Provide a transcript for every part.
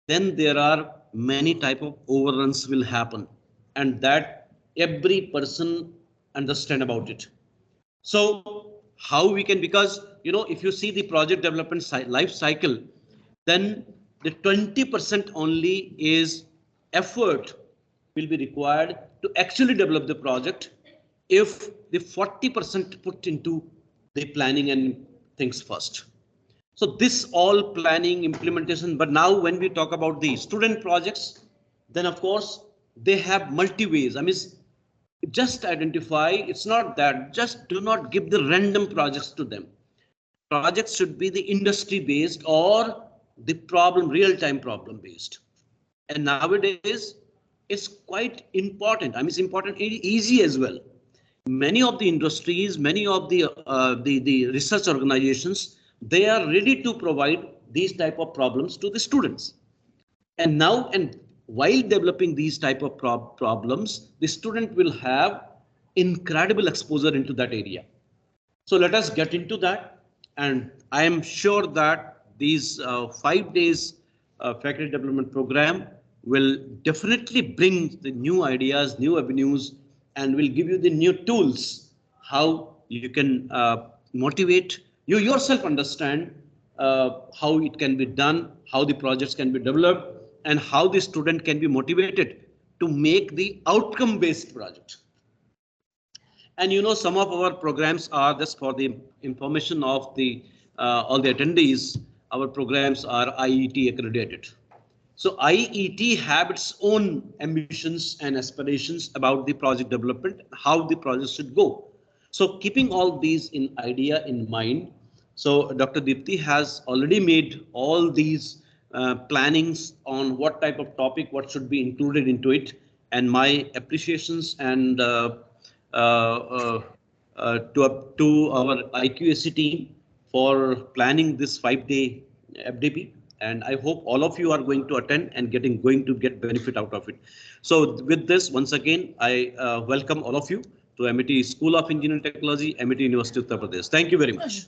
then there are many type of overruns will happen, and that every person understand about it. So how we can, because if you see the project development life cycle, then the 20% only is effort will be required to actually develop the project, if the 40% put into the planning and things first. So this all planning implementation. But now when we talk about the student projects, then of course they have multi ways. I mean, just identify, it's not that, just do not give the random projects to them. Projects should be the industry based or the problem, real-time problem based. And nowadays it's quite important. I mean, it's important, easy as well. Many of the industries, many of the research organizations, they are ready to provide these type of problems to the students. And now, and while developing these type of problems, the student will have incredible exposure into that area. So let us get into that. And I am sure that these 5 days faculty development program will definitely bring the new ideas, new avenues, and will give you the new tools, how you can motivate, you yourself understand how it can be done, how the projects can be developed, and how the student can be motivated to make the outcome-based project. And some of our programs are, just for the information of the all the attendees, our programs are IET accredited. So IET have its own ambitions and aspirations about the project development, how the project should go. So keeping all these idea in mind, so Dr. Deepti has already made all these plannings on what type of topic, what should be included into it, and my appreciations and to our IQAC team for planning this 5-day FDP. And I hope all of you are going to attend and going to get benefit out of it. So with this, once again, I welcome all of you to Amity School of Engineering Technology, Amity University, Uttar Pradesh. Thank you very much.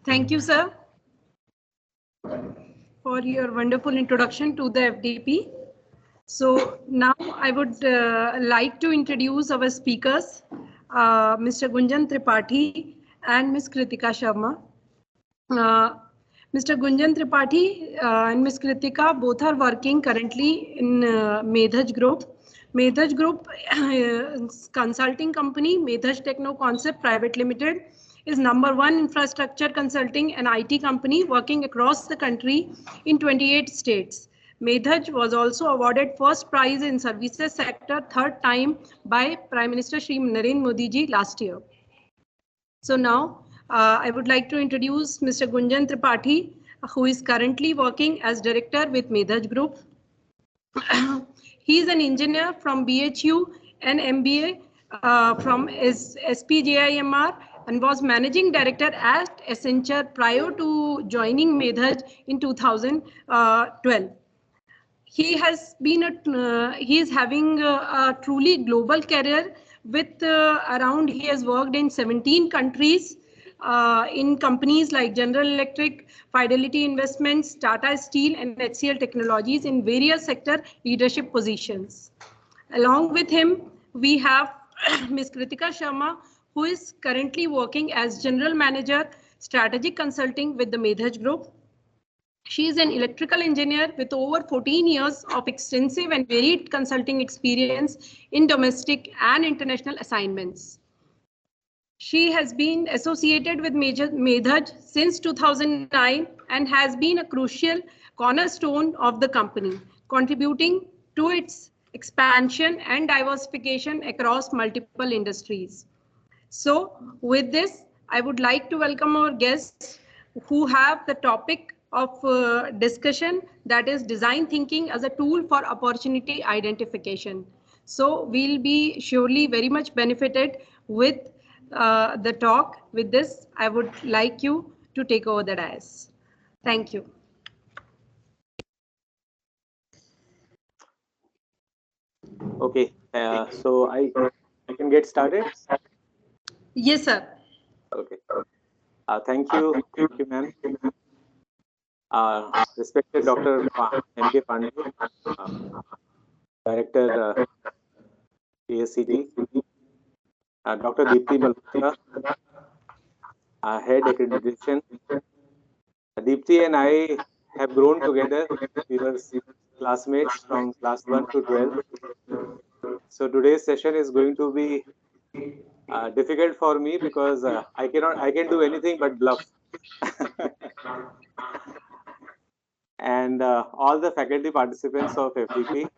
Thank you, sir, for your wonderful introduction to the FDP. So now I would like to introduce our speakers, Mr. Gunjan Tripathi and Ms. Kritika Sharma. Mr. Gunjan Tripathi and Ms. Kritika both are working currently in 𝐒𝐻𝐧 Group. 𝐒𝐻𝐧 Group consulting company, 𝐒𝐻𝐧 Techno Concept Private Limited, is #1 infrastructure consulting and IT company working across the country in 28 states. 𝐒𝐻𝐧 was also awarded first prize in services sector 3rd time by Prime Minister Shri Narendra Modi ji last year. So now I would like to introduce Mr. Gunjan Tripathi, who is currently working as director with 𝐒𝐻𝐧 Group. He is an engineer from BHU and MBA from SPJIMR and was managing director at Accenture prior to joining 𝐒𝐻𝐧 in 2012. He has been he is having a truly global career with he has worked in 17 countries in companies like General Electric, Fidelity Investments, Tata Steel and HCL Technologies in various sector leadership positions. Along with him, we have Ms. Kritika Sharma, who is currently working as General Manager, Strategic Consulting with the 𝐒𝐻𝐧 Group. She is an electrical engineer with over 14 years of extensive and varied consulting experience in domestic and international assignments. She has been associated with 𝐒𝐻𝐧 since 2009 and has been a crucial cornerstone of the company, contributing to its expansion and diversification across multiple industries. So with this, I would like to welcome our guests who have the topic of discussion, that is design thinking as a tool for opportunity identification. So we'll be surely very much benefited with the talk. With this, I would like you to take over the dais. Thank you. Okay, so I can get started. Yes, sir. Okay. Thank you, ma'am. Respected Dr. M.K. Pandey, uh, Director, ASCT, Dr. Deepthi Malhotra, Head Accreditation. Deepthi and I have grown together. We were classmates from class 1 to 12. So today's session is going to be difficult for me because I can do anything but bluff. And all the faculty participants of FDP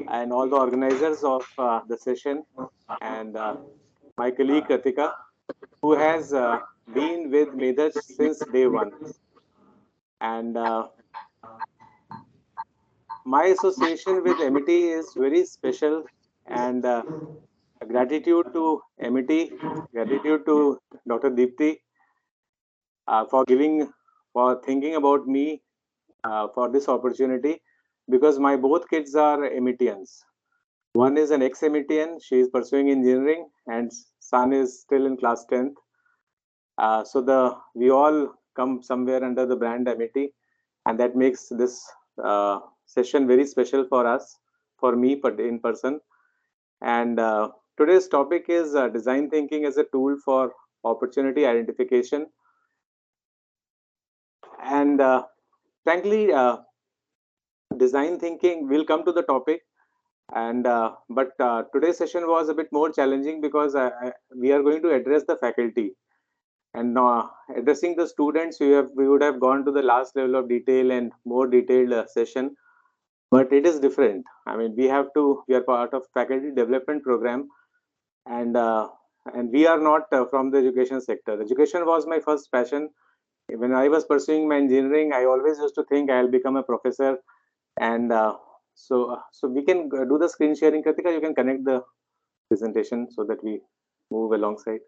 and all the organizers of the session, and my colleague Kritika, who has been with 𝐻𝐳 since day one. And my association with Amity is very special, and gratitude to Amity, gratitude to Dr. Deepthi for thinking about me for this opportunity, because my both kids are Amityans. One is an ex-Amitian, she is pursuing engineering, and son is still in class 10th. So we all come somewhere under the brand Amity, and that makes this session very special for us, for me, but in person. And today's topic is design thinking as a tool for opportunity identification. And frankly, design thinking, we'll come to the topic. And but today's session was a bit more challenging because we are going to address the faculty, and addressing the students. We would have gone to the last level of detail and more detailed session, but it is different. I mean, we are part of faculty development program, and we are not from the education sector. Education was my first passion. When I was pursuing my engineering, I always used to think I'll become a professor. And so we can do the screen sharing. Kritika, you can connect the presentation so that we move alongside.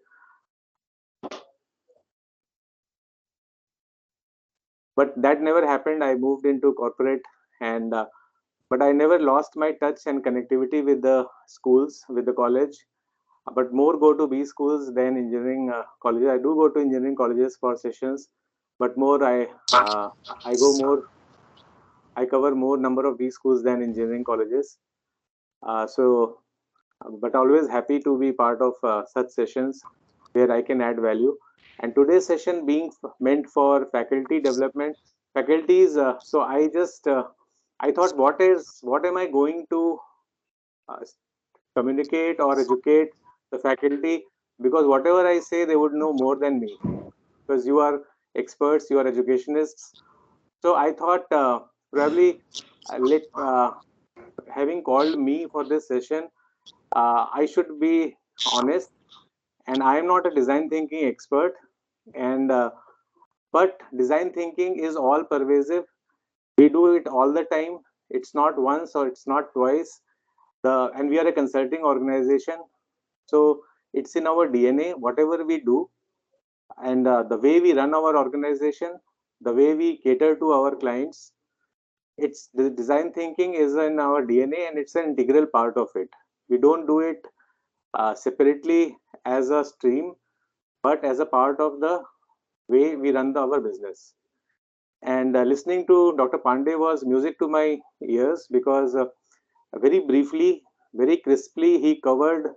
But that never happened. I moved into corporate, and but I never lost my touch and connectivity with the schools, with the college. But more go to B schools than engineering colleges. I do go to engineering colleges for sessions, but more I cover more number of B schools than engineering colleges. But always happy to be part of such sessions where I can add value. And today's session being meant for faculty development, faculties. So I thought, what am I going to uh, communicate or educate the faculty? Because whatever I say, they would know more than me. Because you are experts, you are educationists. So I thought probably having called me for this session, I should be honest, and I am not a design thinking expert. And but design thinking is all pervasive. We do it all the time. It's not once or it's not twice. And we are a consulting organization, so it's in our DNA. Whatever we do, and the way we run our organization, the way we cater to our clients, it's the design thinking is in our DNA, and it's an integral part of it. We don't do it separately as a stream, but as a part of the way we run our business. And listening to Dr. Pandey was music to my ears, because very briefly, very crisply, he covered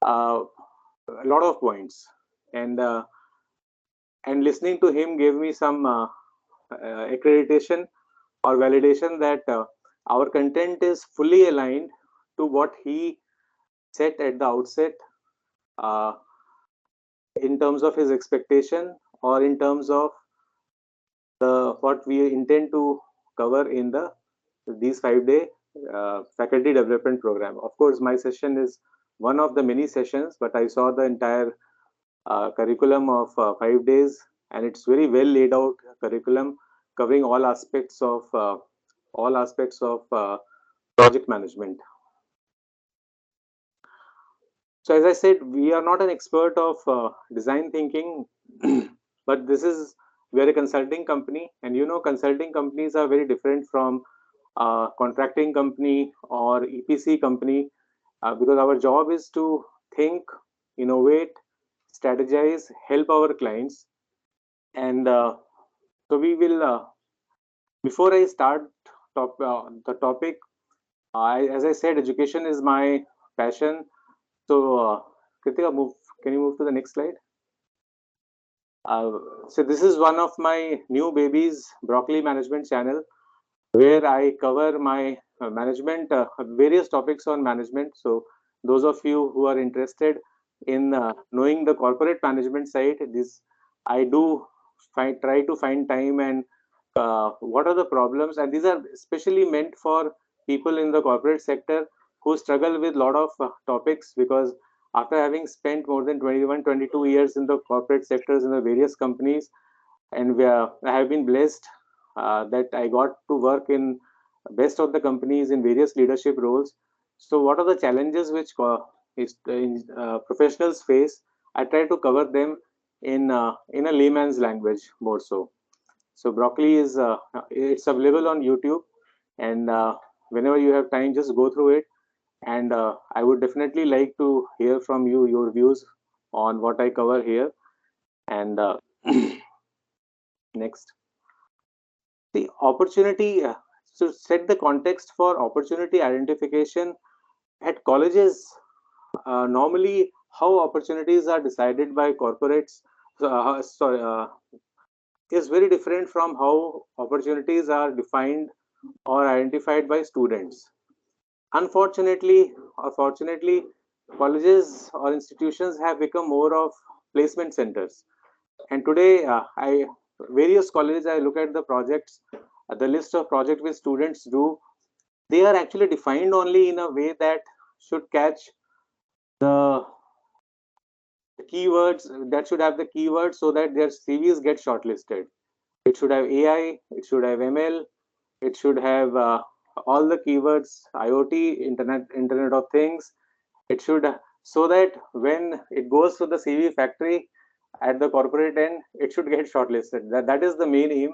a lot of points. And listening to him gave me some accreditation or validation that our content is fully aligned to what he said at the outset, uh, in terms of his expectation or in terms of what we intend to cover in these 5-day faculty development program. Of course, my session is one of the many sessions, but I saw the entire curriculum of 5 days, and it's very well laid out curriculum covering all aspects of project management. So as I said, we are not an expert of design thinking, but we are a consulting company, and consulting companies are very different from contracting company or EPC company, because our job is to think innovate, strategize, help our clients. And so we will, before I start the topic, as I said, education is my passion. So, Kritika, can you move to the next slide? So this is one of my new babies, Broccoli Management channel, where I cover my management, various topics on management. So those of you who are interested in knowing the corporate management side, this I do try to find time and what are the problems, and these are especially meant for people in the corporate sector who struggle with a lot of topics, because after having spent more than 21 22 years in the corporate sectors in the various companies, and I have been blessed that I got to work in best of the companies in various leadership roles. So what are the challenges which professionals face? I try to cover them in a layman's language more so. So Broccoli is it's available on YouTube, and whenever you have time, just go through it. And I would definitely like to hear from you your views on what I cover here. And next, the opportunity. So set the context for opportunity identification at colleges. Normally, how opportunities are decided by corporates. Is very different from how opportunities are defined or identified by students. Unfortunately or fortunately, colleges or institutions have become more of placement centers. And today, I various colleges, I look at the projects, the list of projects which students do. They are actually defined only in a way that should catch the keywords, that should have the keywords so that their CVs get shortlisted. It should have AI, it should have ML, it should have all the keywords, IoT, Internet of Things. It should, so that when it goes to the CV factory at the corporate end, it should get shortlisted. That is the main aim,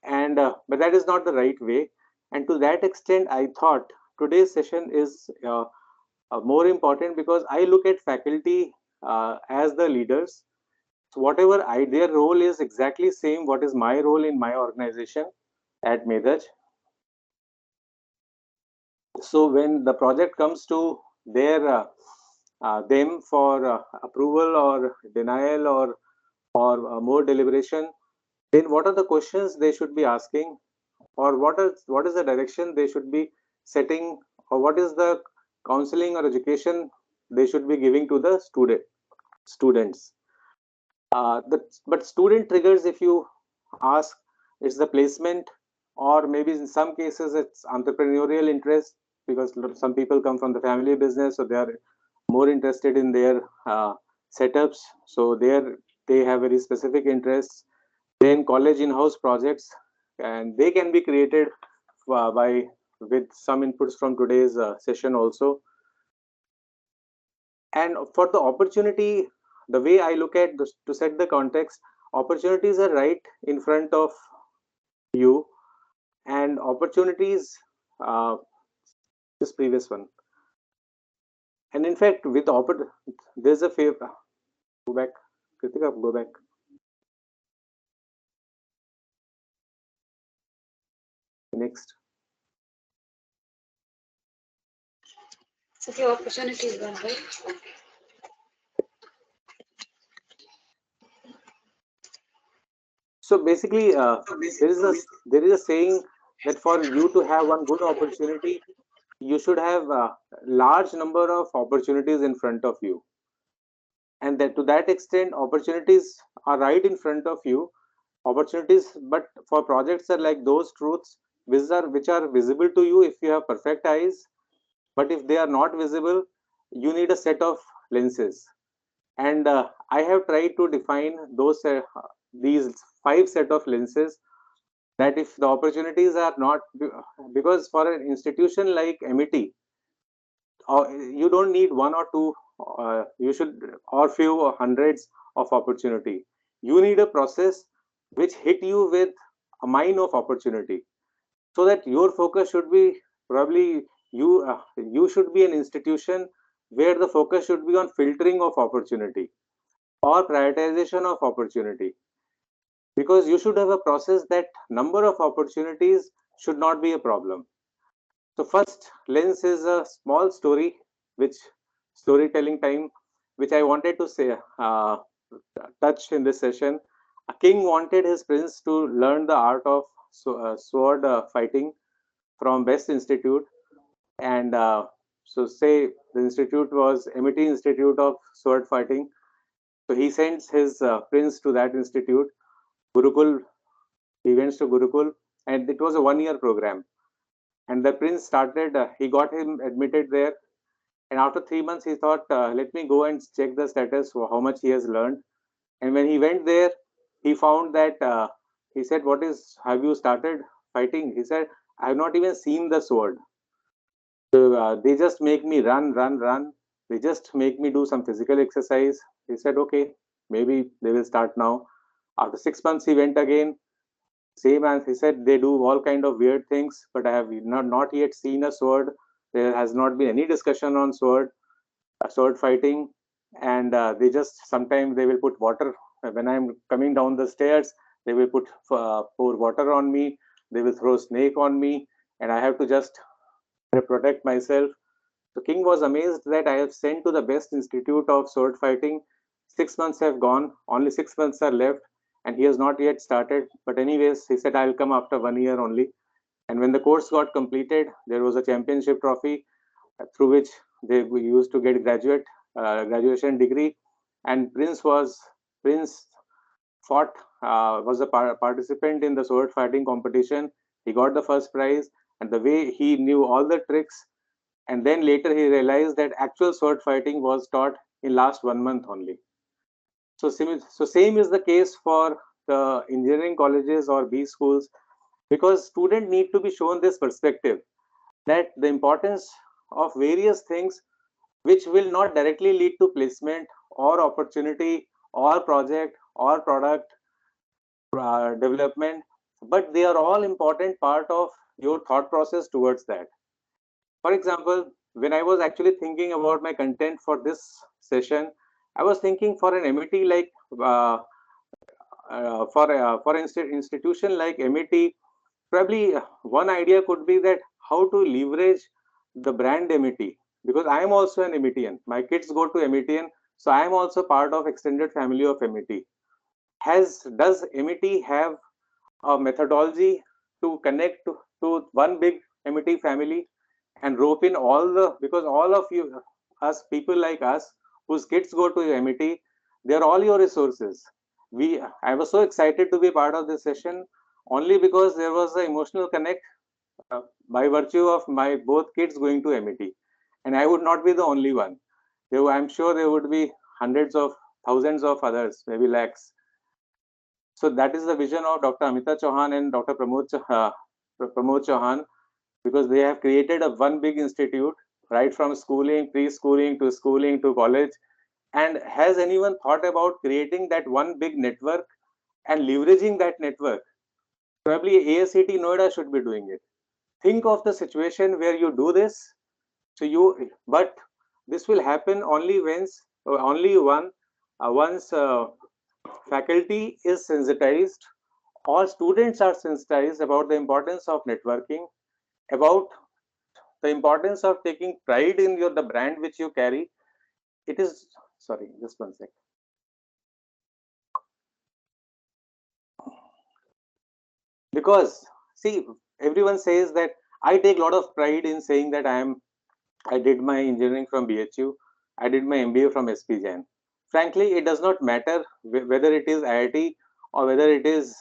and but that is not the right way. And to that extent, I thought today's session is more important, because I look at faculty as the leaders. So whatever their role is exactly same what is my role in my organization at 𝐒𝐻𝐧. So when the project comes to their them for approval or denial or more deliberation, then what are the questions they should be asking, or what is the direction they should be setting, or what is the counseling or education they should be giving to the students. But student triggers, if you ask, it's the placement, or maybe in some cases it's entrepreneurial interest, because some people come from the family business, so they are more interested in their setups. So they have very specific interests. Then college in-house projects, and they can be created by with some inputs from today's session also. And for the opportunity, the way I look at this, to set the context, opportunities are right in front of you, and opportunities, this previous one. And in fact, with there's a favor. Go back, Kritika, go back. Next. So the opportunity is one, right? So basically, there is a saying that for you to have one good opportunity, you should have a large number of opportunities in front of you, and that to that extent, opportunities are right in front of you. Opportunities, but for projects are like those truths which are visible to you if you have perfect eyes, but if they are not visible, you need a set of lenses. And I have tried to define these 5 set of lenses, that if the opportunities are not, because for an institution like Amity, you don't need one or two, you should, or few or hundreds of opportunity. You need a process which hit you with a mine of opportunity, so that your focus should be probably you should be an institution where the focus should be on filtering of opportunity or prioritization of opportunity, because you should have a process that number of opportunities should not be a problem. So first lens is a small story, which storytelling time, which I wanted to say, touch in this session. A king wanted his prince to learn the art of sword fighting from best institute, and so say the institute was Amity Institute of Sword Fighting. So he sends his prince to that institute, Gurukul. He went to Gurukul, and it was a 1 year program. And the prince started. He got him admitted there, and after 3 months, he thought, "Let me go and check the status for how much he has learned." And when he went there, he found that he said, "What is? Have you started fighting?" He said, "I have not even seen the sword. So they just make me run, run, run. They just make me do some physical exercise." He said, "Okay, maybe they will start now." After 6 months, he went again. Same as he said, they do all kind of weird things, but I have not yet seen a sword. There has not been any discussion on sword fighting, and they just sometimes they will put water when I'm coming down the stairs. They will pour water on me. They will throw snake on me, and I have to just protect myself. The king was amazed that I have sent to the best institute of sword fighting. 6 months have gone, only 6 months are left, and he has not yet started. But anyways, he said, "I'll come after 1 year only." And when the course got completed, there was a championship trophy through which they used to get graduation degree. And Prince fought, was a participant in the sword fighting competition. He got the first prize, and the way he knew all the tricks, and then later he realized that actual sword fighting was taught in last 1 month only. So same is the case for the engineering colleges or B schools, because students need to be shown this perspective that the importance of various things which will not directly lead to placement or opportunity or project or product development, but they are all important part of your thought process towards that. For example, when I was actually thinking about my content for this session, I was thinking for an MET like for institution like MET, probably one idea could be that how to leverage the brand MET, because I am also an METian. My kids go to METian, so I am also part of extended family of MET. Does MET have a methodology to connect to one big MET family and rope in all the, because all of you, us people like us whose kids go to MET, they are all your resources. I was so excited to be part of this session only because there was an emotional connect by virtue of my both kids going to MET, and I would not be the only one. I'm sure there would be hundreds of thousands of others, maybe lakhs. So that is the vision of Dr. Amita Chauhan and Dr. Pramod Chauhan, because they have created a one big institute, right from schooling, preschooling to college. And has anyone thought about creating that one big network and leveraging that network? Probably ASCT Noida should be doing it. Think of the situation where you do this. But this will happen only once faculty is sensitized or students are sensitized about the importance of networking, about the importance of taking pride in the brand which you carry. It is, sorry, just one sec. Because see, everyone says that I take a lot of pride in saying that I did my engineering from BHU, I did my MBA from SP Jain. Frankly, it does not matter whether it is IIT or whether it is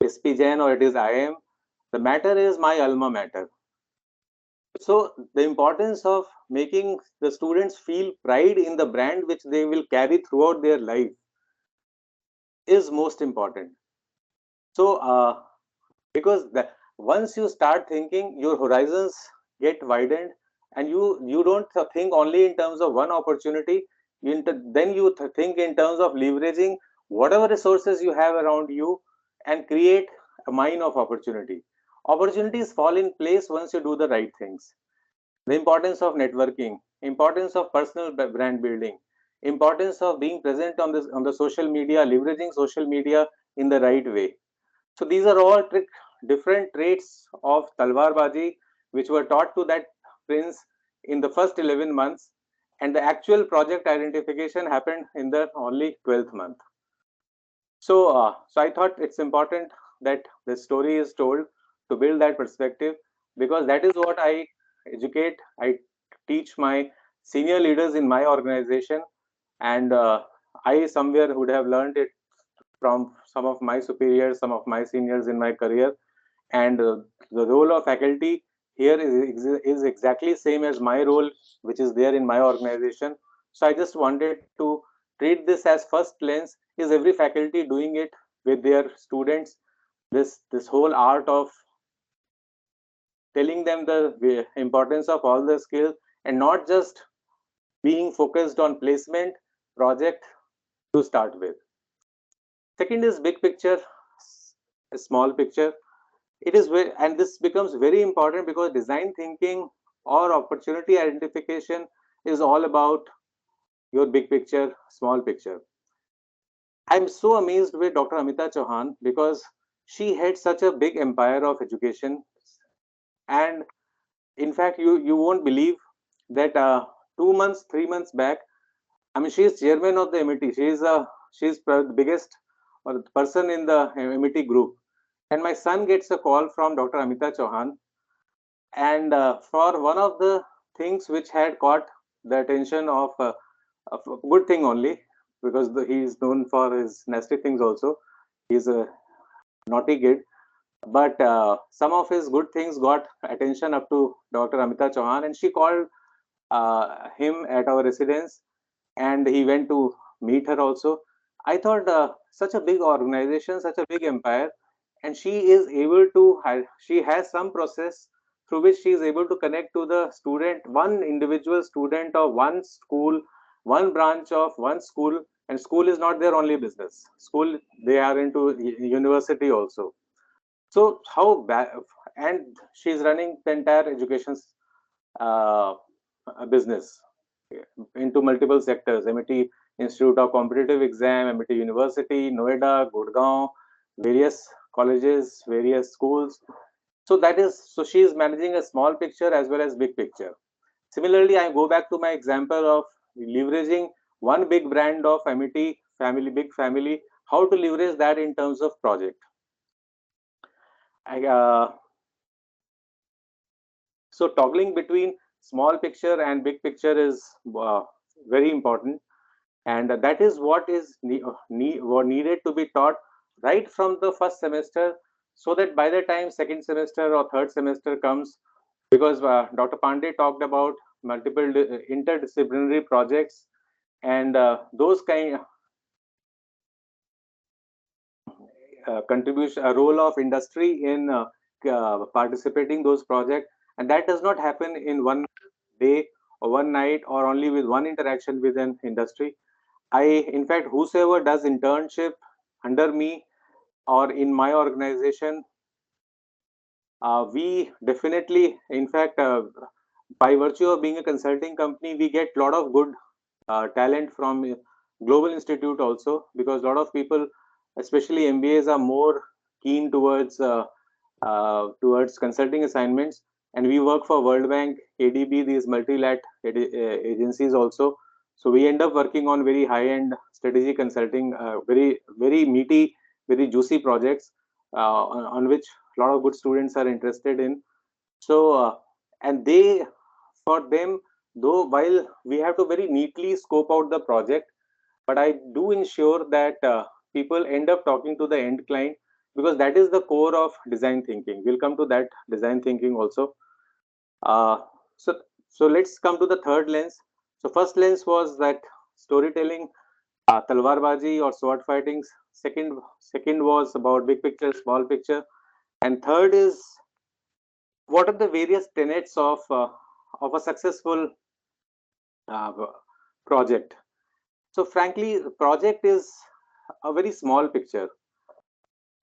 SP Jain or it is IIM. The matter is my alma mater. So the importance of making the students feel pride in the brand which they will carry throughout their life is most important. So because once you start thinking, your horizons get widened, and you don't think only in terms of one opportunity. Then you think in terms of leveraging whatever resources you have around you and create a mine of opportunity. Opportunities fall in place once you do the right things. The importance of networking. importance of personal brand building, importance of being present on the social media, leveraging social media in the right way. So these are all different traits of Talwarbaji which were taught to that prince in the first 11 months, and the actual project identification happened in the only 12th month. So I thought it's important that the story is told to build that perspective, because that is what I teach my senior leaders in my organization, and I somewhere would have learned it from some of my superiors, some of my seniors in my career, and the role of faculty here is exactly same as my role, which is there in my organization. So I just wanted to treat this as first lens. Is every faculty doing it with their students? This whole art of telling them the importance of all the skills, and not just being focused on placement project to start with. Second is big picture, small picture. It is very, and this becomes very important because design thinking or opportunity identification is all about your big picture, small picture. I'm so amazed with Dr. Amita Chauhan because she had such a big empire of education, and in fact, you won't believe that 2 months, 3 months back, I mean, she is chairman of the Amity. She's the biggest or the person in the Amity group. And my son gets a call from Dr. Amita Chauhan, and for one of the things which had caught the attention of a good thing only, because he is known for his nasty things also. He's a naughty kid, but some of his good things got attention up to Dr. Amita Chauhan, and she called him at our residence, and he went to meet her also. I thought such a big organization, such a big empire, and she is able to, she has some process through which she is able to connect to the student, one individual student of one school, one branch of one school, and school is not their only business. School, they are into university also. So how bad, and she's running the entire education uh, business into multiple sectors: Amity Institute of Competitive Exam, Amity University, Noida, Gurgaon, various colleges, various schools. So she is managing a small picture as well as big picture. Similarly, I go back to my example of leveraging one big brand of Amity family, big family, how to leverage that in terms of project. I, so toggling between small picture and big picture is very important, and that is what is needed to be taught right from the first semester, so that by the time second semester or third semester comes, because Dr. Pandey talked about multiple interdisciplinary projects, and those kind contribution, a role of industry in participating those projects, and that does not happen in one day or one night or only with one interaction with an industry. In fact, whosoever does internship under me or in my organization, we definitely, in fact, by virtue of being a consulting company, we get a lot of good talent from global institute also, because a lot of people, especially MBAs, are more keen towards consulting assignments, and we work for World Bank, ADB, these multilateral agencies also. So we end up working on very high-end strategy consulting, very meaty, very juicy projects on which a lot of good students are interested in. So and they, for them, though, while we have to very neatly scope out the project, but I do ensure that people end up talking to the end client, because that is the core of design thinking. We'll come to that design thinking also. Uh, so, so let's come to the third lens. So first lens was that storytelling, talwarbaji or sword fighting. Second was about big picture, small picture, and third is what are the various tenets of a successful uh, project. So frankly, the project is a very small picture.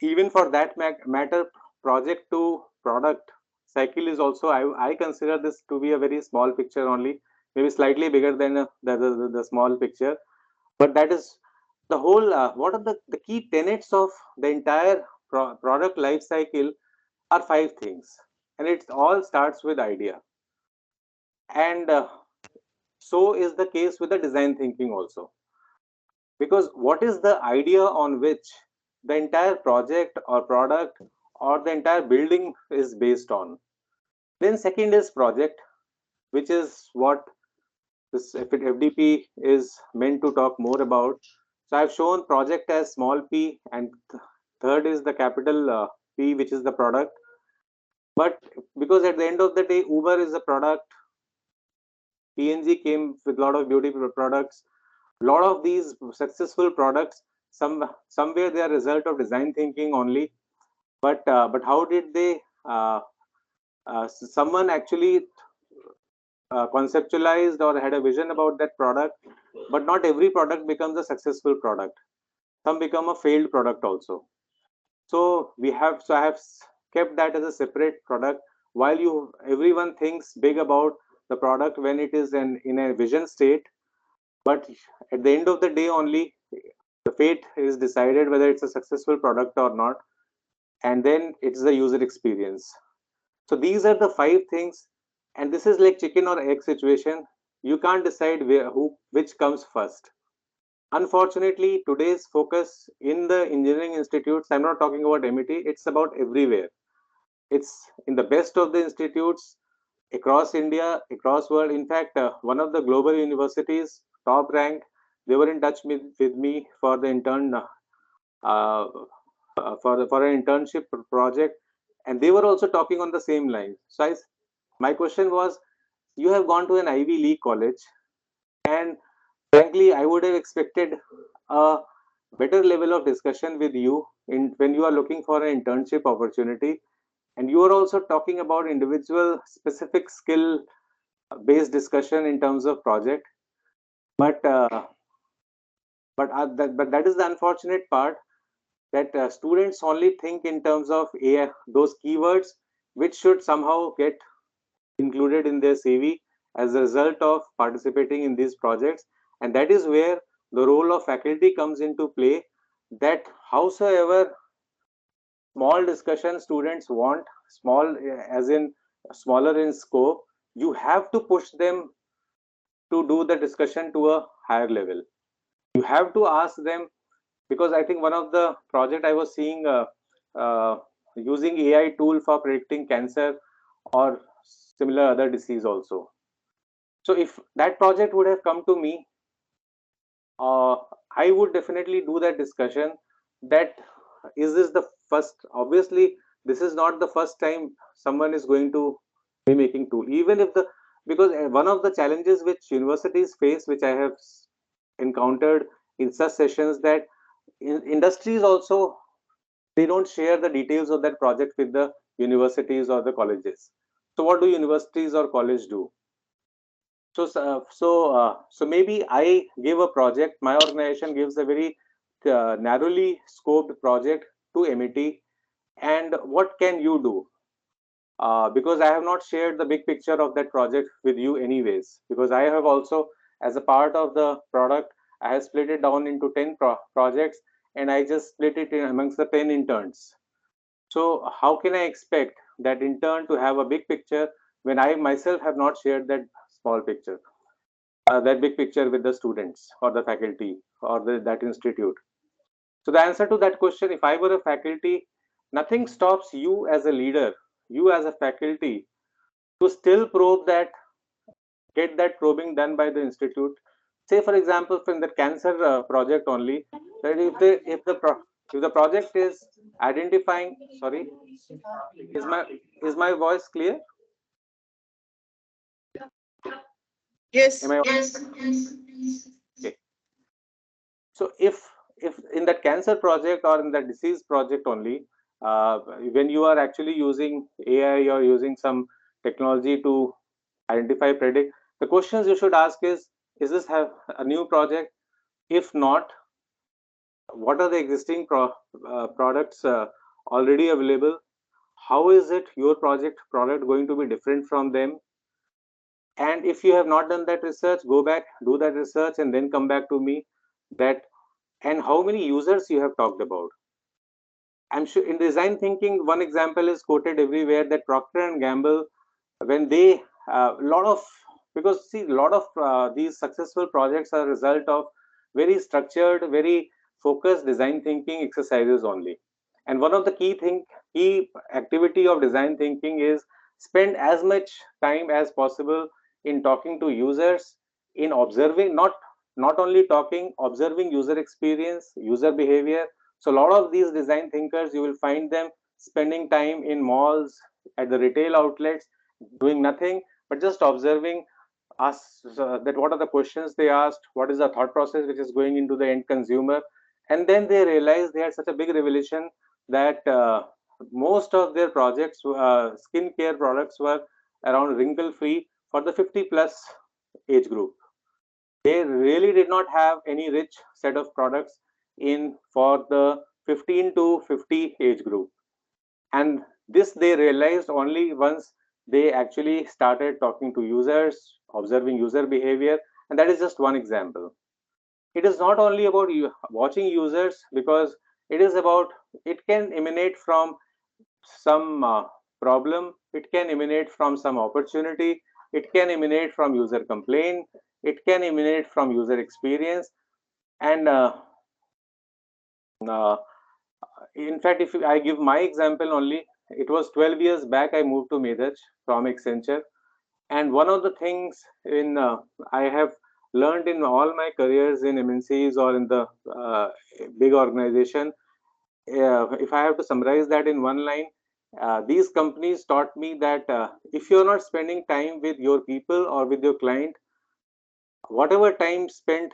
Even for that matter, project to product cycle is also, I consider this to be a very small picture only, maybe slightly bigger than the small picture. But that is the whole, what are the key tenets of the entire product life cycle are 5 things. And it all starts with idea. And so is the case with the design thinking also. Because what is the idea on which the entire project or product or the entire building is based on? Then second is project, which is what this FDP is meant to talk more about. So I've shown project as small p, and third is the capital P, which is the product. But because at the end of the day, Uber is a product, P&G came with a lot of beauty products. A lot of these successful products, somewhere they are result of design thinking only. But how did they? Someone actually conceptualized or had a vision about that product, but not every product becomes a successful product. Some become a failed product also. So I have kept that as a separate product. While everyone thinks big about the product when it is in a vision state, but at the end of the day only the fate is decided whether it's a successful product or not, and then it's the user experience. So these are the 5 things, and this is like chicken or egg situation. You can't decide which comes first. Unfortunately, today's focus in the engineering institutes, I'm not talking about Amity, it's about everywhere. It's in the best of the institutes across India, across world. In fact, one of the global universities, top rank, they were in touch with me for the intern for an internship project, and they were also talking on the same line. So my question was, you have gone to an Ivy League college, and frankly, I would have expected a better level of discussion with you when you are looking for an internship opportunity, and you are also talking about individual specific skill based discussion in terms of project. But but that is the unfortunate part, that students only think in terms of those keywords which should somehow get included in their CV as a result of participating in these projects. And that is where the role of faculty comes into play, that howsoever small discussion students want, small as in smaller in scope, you have to push them to do the discussion to a higher level. You have to ask them, because I think one of the project I was seeing using AI tool for predicting cancer or similar other disease also. So if that project would have come to me, I would definitely do that discussion. That is this the first? Obviously, this is not the first time someone is going to be making tool. Even if because one of the challenges which universities face, which I have encountered in such sessions, that industries also, they don't share the details of that project with the universities or the colleges. So what do universities or college do? So maybe I give a project, my organization gives a very narrowly scoped project to Amity, and what can you do? Because I have not shared the big picture of that project with you anyways, because I have also, as a part of the product, I have split it down into 10 projects, and I just split it in amongst the 10 interns. So how can I expect that intern to have a big picture when I myself have not shared that small picture, that big picture with the students or the faculty or that institute? So the answer to that question, if I were a faculty, nothing stops you as a leader, you as a faculty, to still probe that, get that probing done by the institute. Say, for example, from the cancer project only, that if the project is identifying, sorry, is my voice clear? Yes. Am I okay? So if in that cancer project or in that disease project only, when you are actually using AI or using some technology to identify, predict, the questions you should ask is this have a new project? If not, what are the existing products already available? How is it your product going to be different from them? And if you have not done that research, go back, do that research, and then come back to me that, and how many users you have talked about. I'm sure in design thinking, one example is quoted everywhere, that Procter and Gamble, when they lot of, because see, a lot of these successful projects are a result of very structured, very focused design thinking exercises only. And one of the key activity of design thinking is spend as much time as possible in talking to users, in observing, not only talking, observing user experience, user behavior. So a lot of these design thinkers, you will find them spending time in malls, at the retail outlets, doing nothing but just observing us, that what are the questions they asked, what is the thought process which is going into the end consumer. And then they realized, they had such a big revelation that most of their projects, skincare products, were around wrinkle free for the 50 plus age group. They really did not have any rich set of products in for the 15 to 50 age group. And this they realized only once they actually started talking to users, observing user behavior. And that is just one example. It is not only about you watching users, because it is about, it can emanate from some problem, it can emanate from some opportunity, it can emanate from user complaint, it can emanate from user experience. And uh, in fact, if I give my example only, it was 12 years back I moved to 𝐒𝐻 from Accenture. And one of the things in I have learned in all my careers in MNCs or in the big organization, if I have to summarize that in one line, these companies taught me that if you're not spending time with your people or with your client, whatever time spent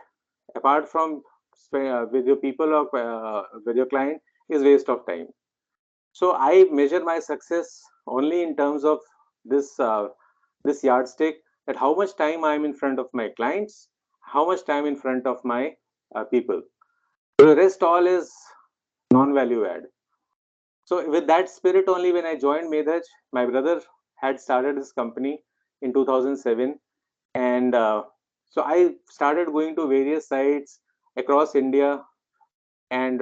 apart from with your people or with your client is waste of time. So I measure my success only in terms of this this yardstick, that how much time I am in front of my clients, how much time in front of my people. The rest all is non-value add. So with that spirit only, when I joined 𝐒𝐻, my brother had started his company in 2007, and so I started going to various sites across India, and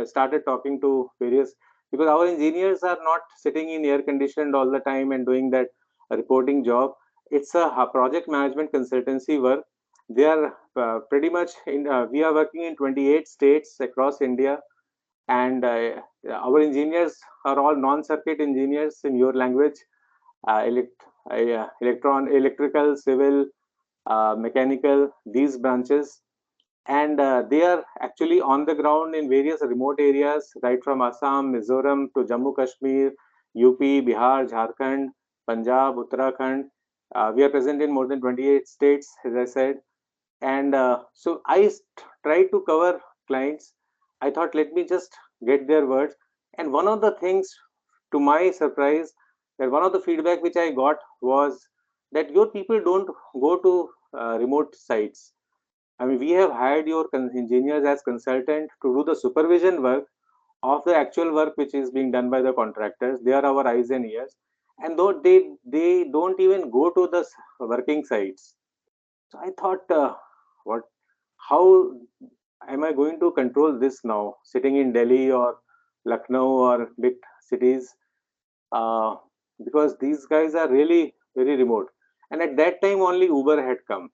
started talking to various, because our engineers are not sitting in air conditioned all the time and doing that reporting job. It's a project management consultancy work. They are pretty much in, we are working in 28 states across India, and our engineers are all non-circuit engineers in your language, electrical, civil, mechanical, these branches. And they are actually on the ground in various remote areas, right from Assam, Mizoram to Jammu Kashmir, UP, Bihar, Jharkhand, Punjab, Uttarakhand. We are present in more than 28 states, as I said. And so I tried to cover clients. I thought, let me just get their words. And one of the things, to my surprise, that one of the feedback which I got was that your people don't go to remote sites. I mean, we have hired your engineers as consultant to do the supervision work of the actual work which is being done by the contractors. They are our eyes and ears, and though they don't even go to the working sites. So I thought, what? How am I going to control this now? Sitting in Delhi or Lucknow or big cities, uh, because these guys are really very remote. And at that time, only Uber had come.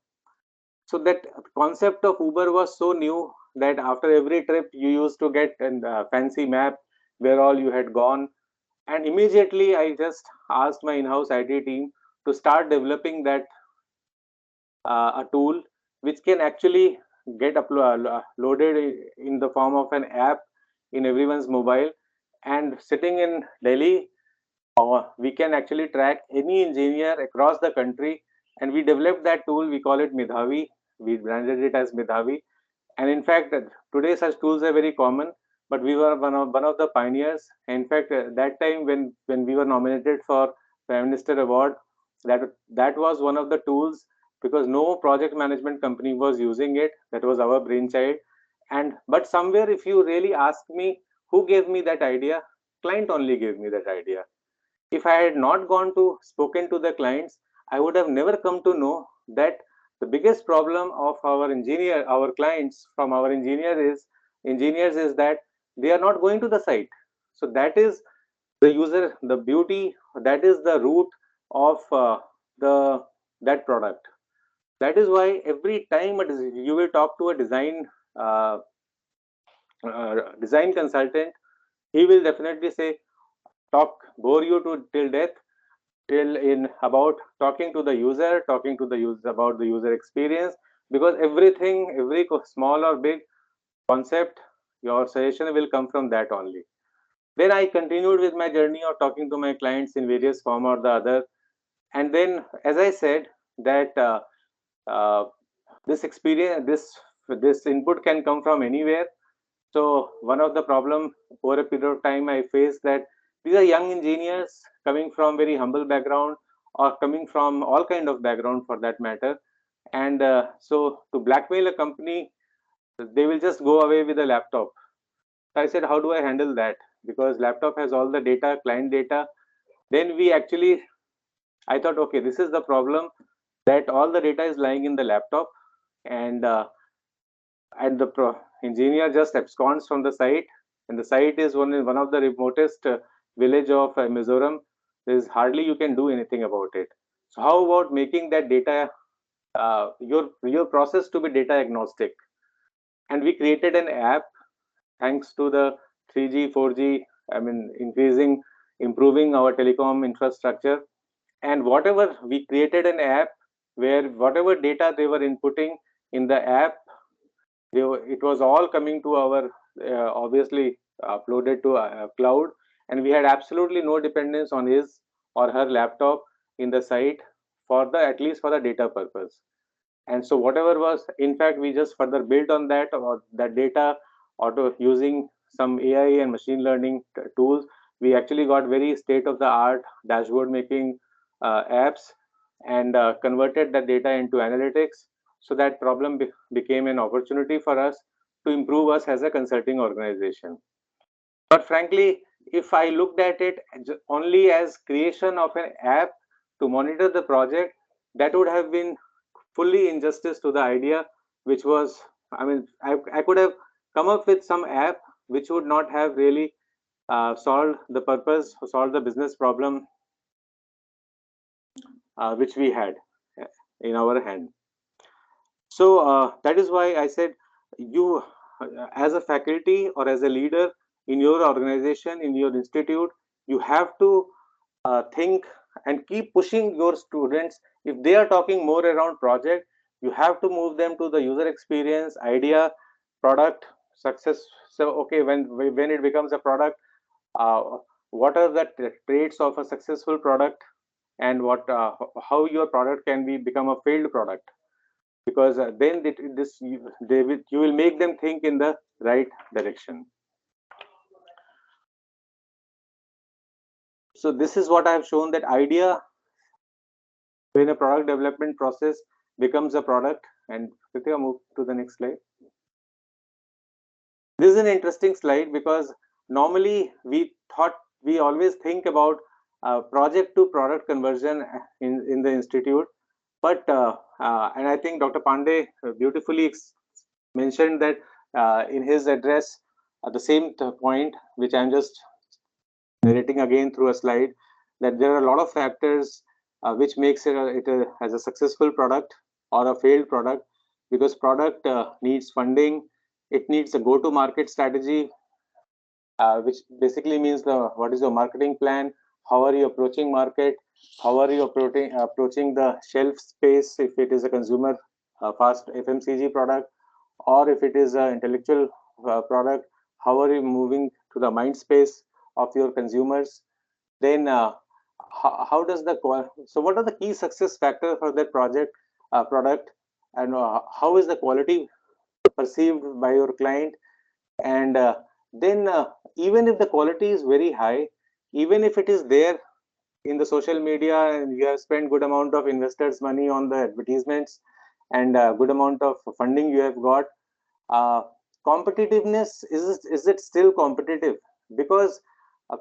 So that concept of Uber was so new that after every trip you used to get a fancy map where all you had gone. And immediately I just asked my in-house IT team to start developing that a tool which can actually get loaded in the form of an app in everyone's mobile. And sitting in Delhi, we can actually track any engineer across the country. And we developed that tool, we call it Medhavi. We branded it as Medhavi. And in fact, today such tools are very common, but we were one of the pioneers. In fact, that time when we were nominated for Prime Minister Award, that was one of the tools, because no project management company was using it. That was our brainchild. And but somewhere, if you really ask me who gave me that idea, client only gave me that idea. If I had not gone to spoken to the clients, I would have never come to know that the biggest problem of our clients from our engineers is that they are not going to the site. So that is the beauty, that is the root of that product. That is why every time you will talk to a uh, design consultant, he will definitely say, bore you to till death, till in about talking to the user, about the user experience, because everything, every small or big concept, your suggestion will come from that only. Then I continued with my journey of talking to my clients in various form or the other, and then, as I said, that uh, this experience, this input can come from anywhere. So one of the problem over a period of time I faced, that these are young engineers coming from very humble background, or coming from all kind of background for that matter, and so to blackmail a company, they will just go away with a laptop. So I said, how do I handle that? Because laptop has all the data, client data. Then I thought, okay, this is the problem, that all the data is lying in the laptop, and the engineer just absconds from the site, and the site is one of the remotest village of Mizoram. There is hardly you can do anything about it. So how about making that data, your process to be data agnostic? And we created an app, thanks to the 3G, 4G, I mean, improving our telecom infrastructure. And whatever, we created an app where whatever data they were inputting in the app, it was all coming to our, obviously uploaded to cloud, and we had absolutely no dependence on his or her laptop in the site, for the at least for the data purpose. And so whatever was, in fact, we just further built on that, or that data, auto using some AI and machine learning tools. We actually got very state of the art dashboard making apps, and converted that data into analytics. So that problem became an opportunity for us to improve us as a consulting organization. But frankly, if I looked at it only as creation of an app to monitor the project, that would have been fully injustice to the idea, which was, I mean, I could have come up with some app which would not have really solved the purpose, solved the business problem which we had in our hand. So that is why I said, you as a faculty or as a leader in your organization, in your institute, you have to think and keep pushing your students. If they are talking more around project, you have to move them to the user experience, idea, product, success. So okay, when it becomes a product, uh, what are the traits of a successful product, and how your product can become a failed product? Because then you will make them think in the right direction. So this is what I have shown, that idea, when a product development process becomes a product. And Kritika, move to the next slide. This is an interesting slide, because normally we always think about project to product conversion in the institute, but and I think Dr. Pandey beautifully mentioned that in his address, the same point which I'm just narrating again through a slide, that there are a lot of factors which makes it as a successful product or a failed product. Because product needs funding, it needs a go-to-market strategy, which basically means what is your marketing plan, how are you approaching market, how are you approaching the shelf space, if it is a consumer fast FMCG product, or if it is an intellectual product, how are you moving to the mind space of your consumers? Then how does so what are the key success factors for that product, and how is the quality perceived by your client? And then even if the quality is very high, even if it is there in the social media, and you have spent good amount of investors money on the advertisements, and good amount of funding you have got, uh, competitiveness, is it still competitive? Because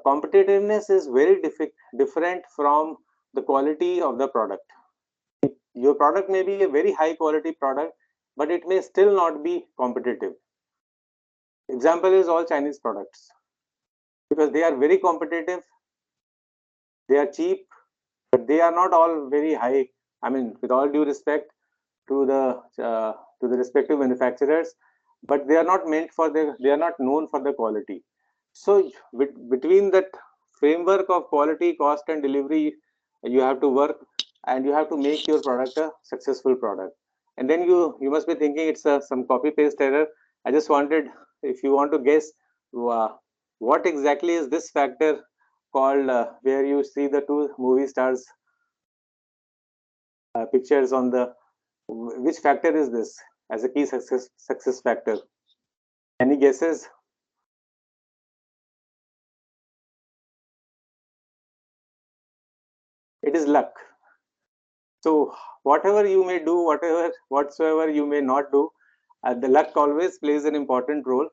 competitiveness is very different from the quality of the product. your product may be a very high quality product, but it may still not be competitive. Example is all Chinese products, because they are very competitive, they are cheap, but they are not all very high. I mean, with all due respect to the respective manufacturers, but they are not meant for they are not known for the quality. So between that framework of quality, cost, and delivery, you have to work, and you have to make your product a successful product. And then you must be thinking it's some copy paste error. I just wanted, if you want to guess, uh, what exactly is this factor called, where you see the two movie stars pictures on the, which factor is this as a key success factor? Any guesses? It is luck. So whatever you may do, whatsoever you may not do, the luck always plays an important role.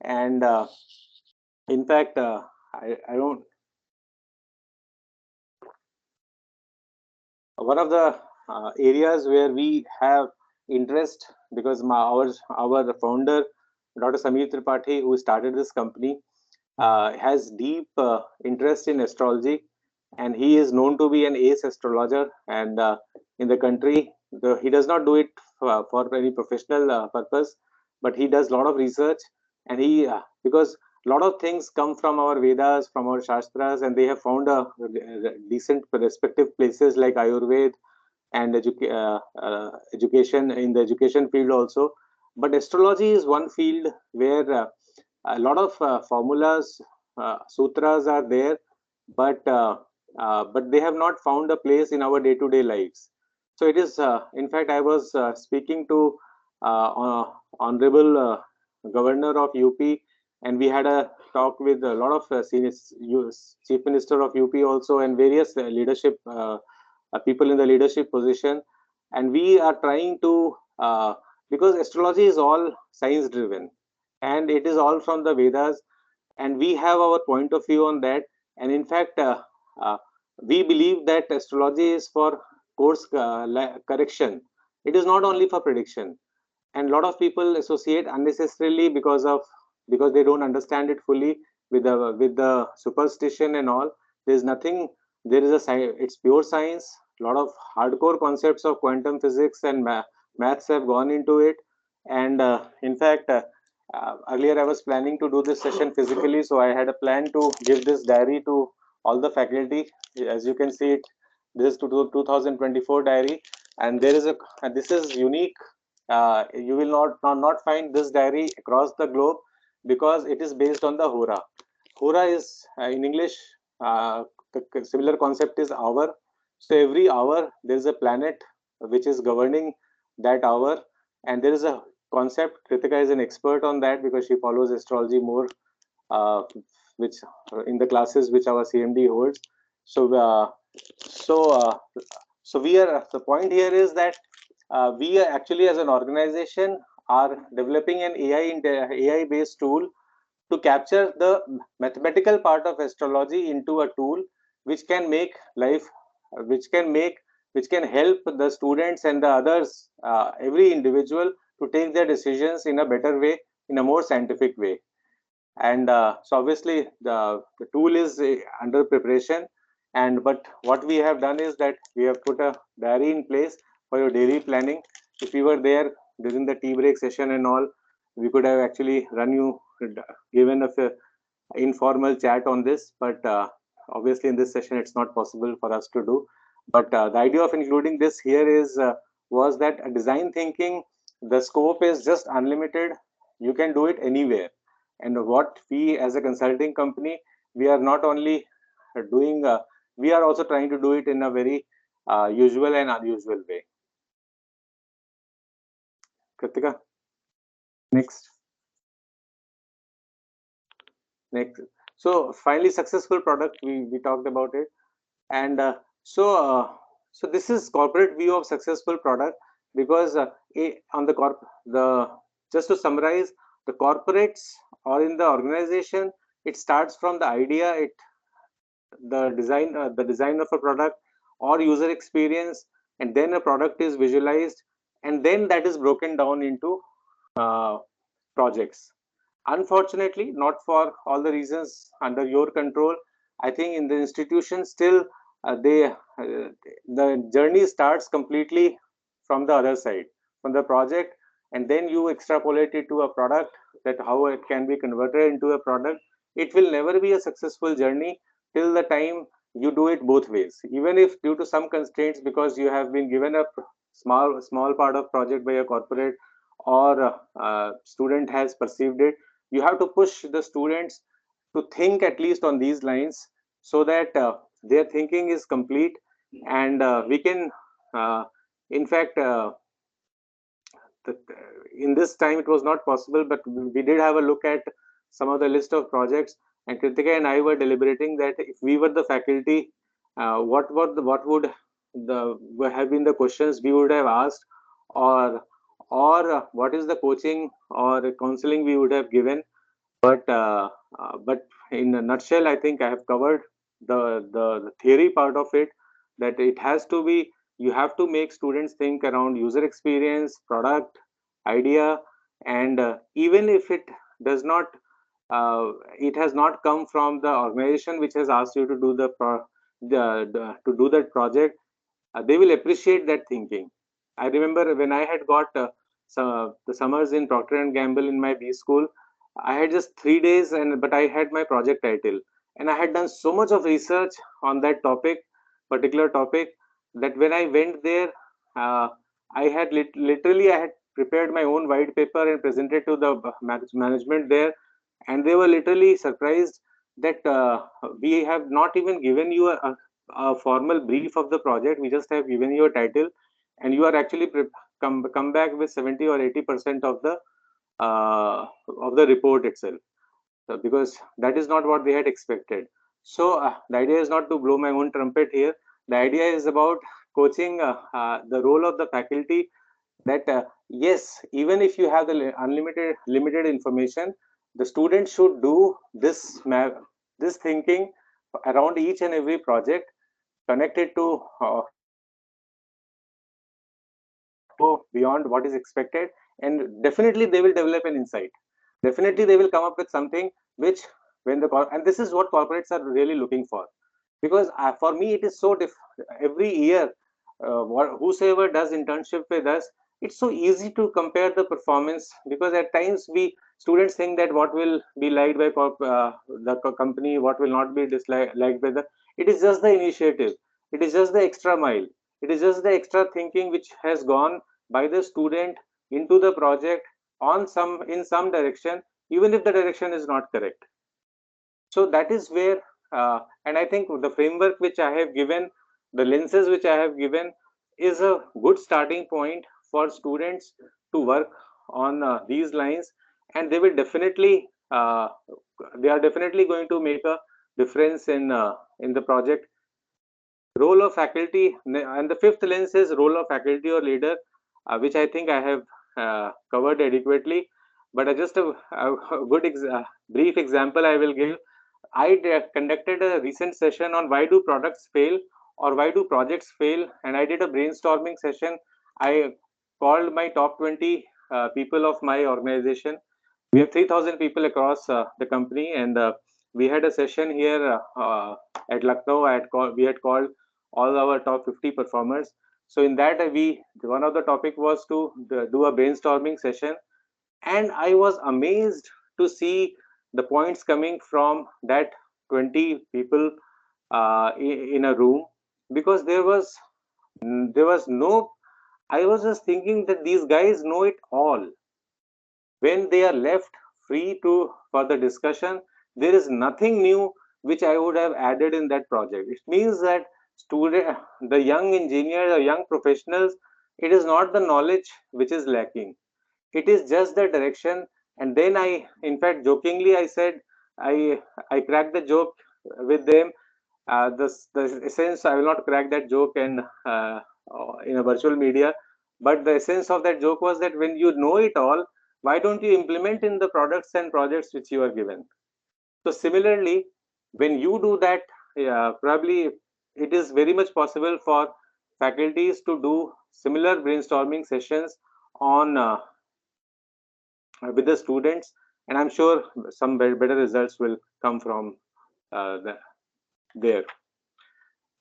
And in fact, I don't. One of the areas where we have interest, because our founder, Dr. Sameer Tripathi, who started this company, has deep interest in astrology, and he is known to be an ace astrologer. And in the country, he does not do it for any professional purpose, but he does a lot of research. And he because a lot of things come from our Vedas, from our Shastras, and they have found a decent respective places like Ayurveda and education, in the education field also. But astrology is one field where a lot of formulas, sutras are there, but they have not found a place in our day-to-day lives. So it is, in fact, I was speaking to Honorable Governor of UP, and we had a talk with a lot of senior Chief Minister of UP also, and various leadership people in the leadership position. And we are trying to, because astrology is all science driven, and it is all from the Vedas, and we have our point of view on that. And in fact, uh, we believe that astrology is for course correction. It is not only for prediction. And a lot of people associate unnecessarily, because they don't understand it fully, with the superstition and all. There's nothing. There is it's pure science. A lot of hardcore concepts of quantum physics and maths have gone into it. And in fact, earlier I was planning to do this session physically, so I had a plan to give this diary to all the faculty. As you can see it, this is 2024 diary, and there is this is unique. You will not find this diary across the globe, because it is based on the Hora. Hora is in English, the similar concept is hour. So every hour there is a planet which is governing that hour, and there is a concept. Kritika is an expert on that because she follows astrology more, uh, which in the classes which our CMD holds. So so uh, so we are, the point here is that we are actually, as an organization, are developing an AI based tool to capture the mathematical part of astrology into a tool which can make life, which can help the students and the others, every individual, to take their decisions in a better way, in a more scientific way. And so obviously the tool is under preparation. And but what we have done is that we have put a diary in place for your daily planning. If you were there during the tea break session and all, we could have actually run you, given a informal chat on this, but obviously in this session it's not possible for us to do. But the idea of including this here is was that design thinking, the scope is just unlimited. You can do it anywhere. And what we, as a consulting company, we are not only doing, we are also trying to do it in a very usual and unusual way. Kritika, next. So finally, successful product, we talked about it. And so this is corporate view of successful product, because on the just to summarize, the corporates or in the organization, it starts from the idea, the design of a product or user experience, and then a product is visualized, and then that is broken down into projects. Unfortunately, not for all the reasons under your control. I think in the institution still the journey starts completely from the other side, from the project, and then you extrapolate it to a product, that how it can be converted into a product. It will never be a successful journey till the time you do it both ways. Even if due to some constraints, because you have been given a small part of project by a corporate, or student has perceived it, you have to push the students to think at least on these lines, so that their thinking is complete, and we can in fact the, in this time it was not possible, but we did have a look at some of the list of projects, and Kritika and I were deliberating that if we were the faculty, what would have been the questions we would have asked, or what is the coaching or counseling we would have given. But in a nutshell, I think I have covered the theory part of it, that it has to be, you have to make students think around user experience, product, idea, and even if it does not, it has not come from the organization which has asked you to do to do that project, they will appreciate that thinking. I remember when I had got the summers in Procter and Gamble in my B school, I had just 3 days, but I had my project title, and I had done so much of research on that particular topic, that when I went there, uh, I had literally I had prepared my own white paper and presented to the management there, and they were literally surprised that we have not even given you a formal brief of the project. We just have given you a title, and you are actually come back with 70 or 80% uh, of the report itself. Because that is not what they had expected. So the idea is not to blow my own trumpet here. The idea is about coaching the role of the faculty, that yes, even if you have the limited information, the student should do this thinking around each and every project, connected to go beyond what is expected, and definitely they will develop an insight. Definitely they will come up with something which, when and this is what corporates are really looking for. Because for me it is so every year, whosoever does internship with us, it's so easy to compare the performance, because at times we students think that what will be liked by the company, what will not be liked by the, it is just the initiative, it is just the extra mile, it is just the extra thinking which has gone by the student into the project on in some direction, even if the direction is not correct. So that is where, and I think the framework which I have given, the lenses which I have given, is a good starting point for students to work on these lines, and they will definitely, they are definitely going to make a difference in the project. Role of faculty, and the fifth lens is role of faculty or leader, which I think I have covered adequately. But just a good brief example I will give. I conducted a recent session on why do products fail, or why do projects fail, and I did a brainstorming session. I called my top 20 people of my organization. We have 3,000 people across the company, and we had a session here at Lucknow. We had called all our top 50 performers. So in that, one of the topic was to do a brainstorming session, and I was amazed to see the points coming from that 20 people in a room, because there was no, I was just thinking that these guys know it all. When they are left free to for the discussion, there is nothing new which I would have added in that project. It means that the young engineers, the young professionals, it is not the knowledge which is lacking, it is just the direction. And then I, in fact, jokingly I said, I cracked the joke with them. The essence, I will not crack that joke and in a virtual media, but the essence of that joke was that when you know it all, why don't you implement in the products and projects which you are given? So similarly, when you do that, probably it is very much possible for faculties to do similar brainstorming sessions on with the students, and I'm sure some better results will come from there.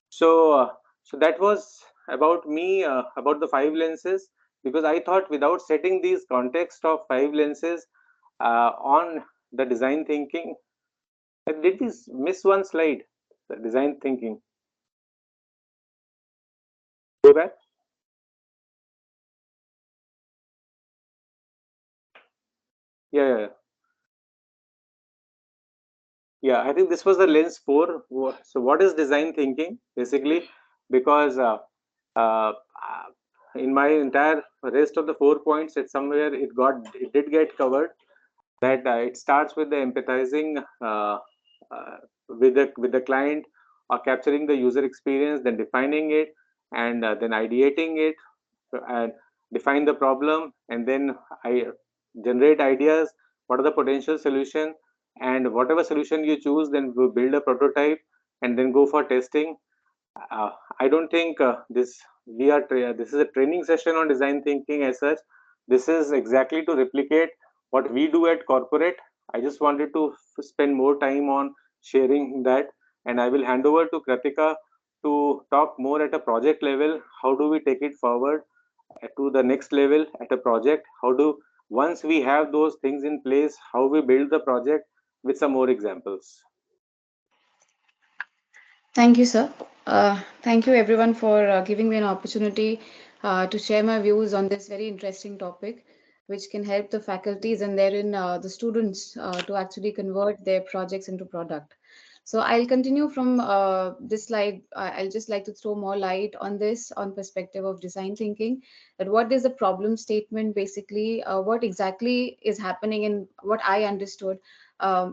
So, so that was about me, about the 5 lenses, because I thought without setting these context of 5 lenses on the design thinking, did we miss one slide? The design thinking. Go back. Yeah. Yeah, I think this was the lens 4. So what is design thinking basically? Because uh, in my entire rest of the 4 points, it somewhere it did get covered, that it starts with the empathizing with the client, or capturing the user experience, then defining it, and then ideating it, and define the problem, and then I generate ideas. What are the potential solution? And whatever solution you choose, then we build a prototype and then go for testing. I don't think this is a training session on design thinking as such. This is exactly to replicate what we do at corporate. I just wanted to spend more time on sharing that, and I will hand over to Kratika to talk more at a project level. How do we take it forward to the next level at a project? How do, once we have those things in place, how we build the project, with some more examples. Thank you, sir. Thank you, everyone, for giving me an opportunity to share my views on this very interesting topic, which can help the faculties and therein the students to actually convert their projects into product. So I'll continue from this slide. I'll just like to throw more light on this, on perspective of design thinking. That what is the problem statement basically? What exactly is happening, and what I understood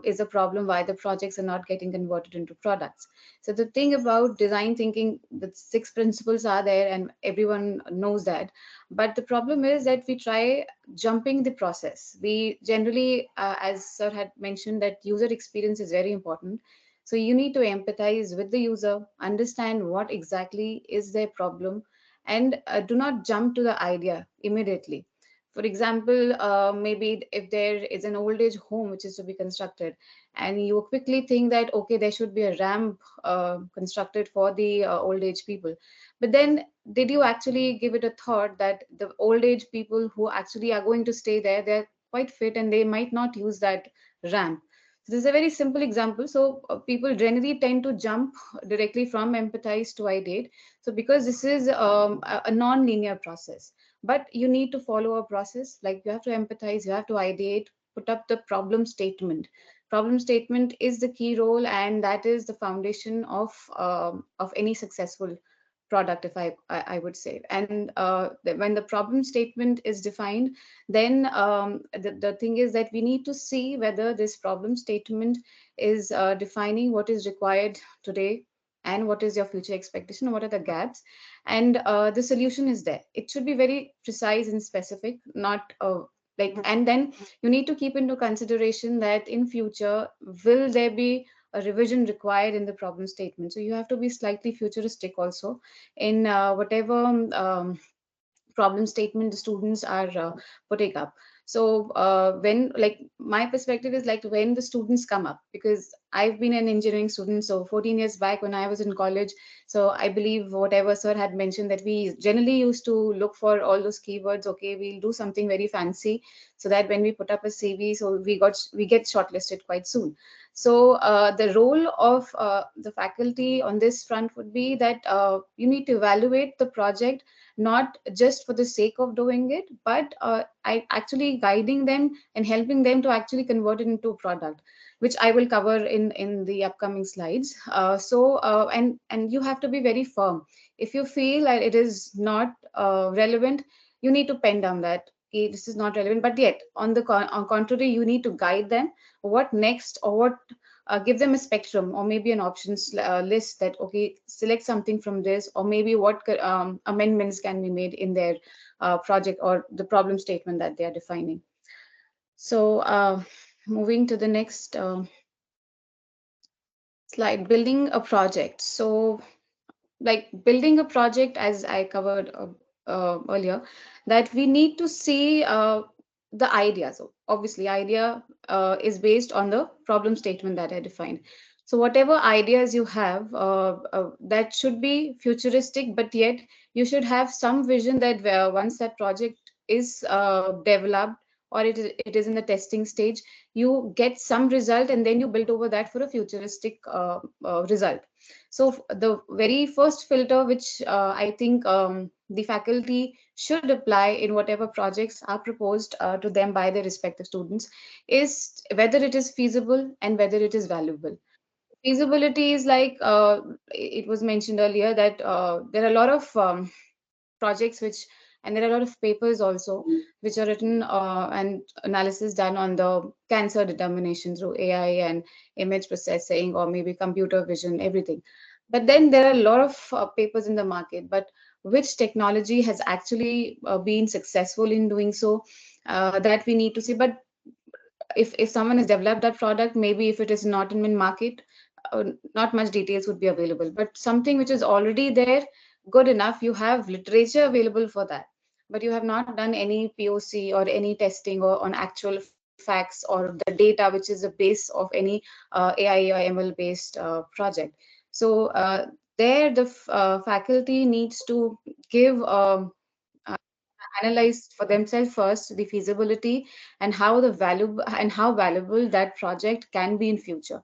is a problem why the projects are not getting converted into products. So the thing about design thinking, the 6 principles are there and everyone knows that. But the problem is that we try jumping the process. We generally, as sir had mentioned, that user experience is very important. So you need to empathize with the user, understand what exactly is their problem, and do not jump to the idea immediately. For example, maybe if there is an old age home which is to be constructed, and you quickly think that okay, there should be a ramp constructed for the old age people, but then did you actually give it a thought that the old age people who actually are going to stay there, they're quite fit and they might not use that ramp. So this is a very simple example. So people generally tend to jump directly from empathize to ideate. So because this is a non-linear process, but you need to follow a process. Like you have to empathize, you have to ideate, put up the problem statement is the key role, and that is the foundation of any successful product, if I would say. And when the problem statement is defined, then the thing is that we need to see whether this problem statement is defining what is required today, and what is your future expectation, what are the gaps, and the solution is there. It should be very precise and specific, not like. And then you need to keep into consideration that in future, will there be a revision required in the problem statement? So you have to be slightly futuristic also in whatever problem statement the students are putting up. So when, like, my perspective is like when the students come up, because I've been an engineering student, so 14 years back when I was in college. So I believe whatever sir had mentioned, that we generally used to look for all those keywords. Okay, we'll do something very fancy so that when we put up a CV, so we get shortlisted quite soon. So the role of the faculty on this front would be that you need to evaluate the project, not just for the sake of doing it, but I actually guiding them and helping them to actually convert it into a product, which I will cover in the upcoming slides. And you have to be very firm. If you feel that it is not relevant, you need to pen down that, okay, this is not relevant. But yet, on contrary, you need to guide them what next, or what give them a spectrum or maybe an options list, that okay, select something from this, or maybe what amendments can be made in their project or the problem statement that they are defining. So moving to the next slide, building a project. So like building a project, as I covered earlier, that we need to see the idea. So obviously idea is based on the problem statement that I defined. So whatever ideas you have, that should be futuristic, but yet you should have some vision that once that project is developed, or it is in the testing stage, you get some result and then you build over that for a futuristic result. So the very first filter which I think the faculty should apply in whatever projects are proposed to them by their respective students is whether it is feasible and whether it is valuable. Feasibility is like it was mentioned earlier that there are a lot of projects which, and there are a lot of papers also which are written and analysis done on the cancer determination through AI and image processing, or maybe computer vision, everything. But then there are a lot of papers in the market, but which technology has actually been successful in doing so, that we need to see. But if someone has developed that product, maybe if it is not in market, not much details would be available. But something which is already there, good enough, you have literature available for that, but you have not done any POC or any testing or on actual facts or the data which is the base of any AI or ML based project. So there the faculty needs to give uh, analyze for themselves first the feasibility and how the value and how valuable that project can be in future.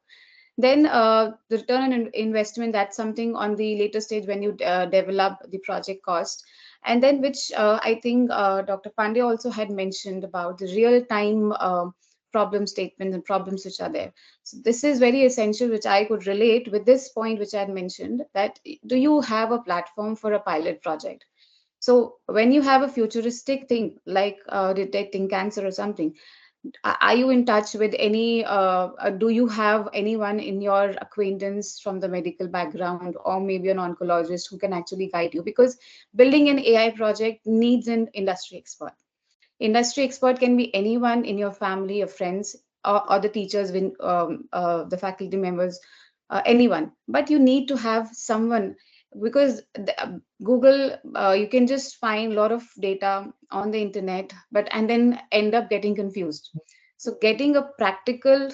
Then the return on investment, that's something on the later stage when you develop the project cost. And then which I think Dr. Pandey also had mentioned about the real time problem statements and problems which are there. So this is very essential, which I could relate with this point which I had mentioned, that do you have a platform for a pilot project? So when you have a futuristic thing like detecting cancer or something, are you in touch with any do you have anyone in your acquaintance from the medical background, or maybe an oncologist who can actually guide you? Because building an AI project needs an industry expert. Industry expert can be anyone in your family, your friends, or the teachers, the faculty members, anyone. But you need to have someone, because Google, you can just find a lot of data on the internet, but and then end up getting confused. So getting a practical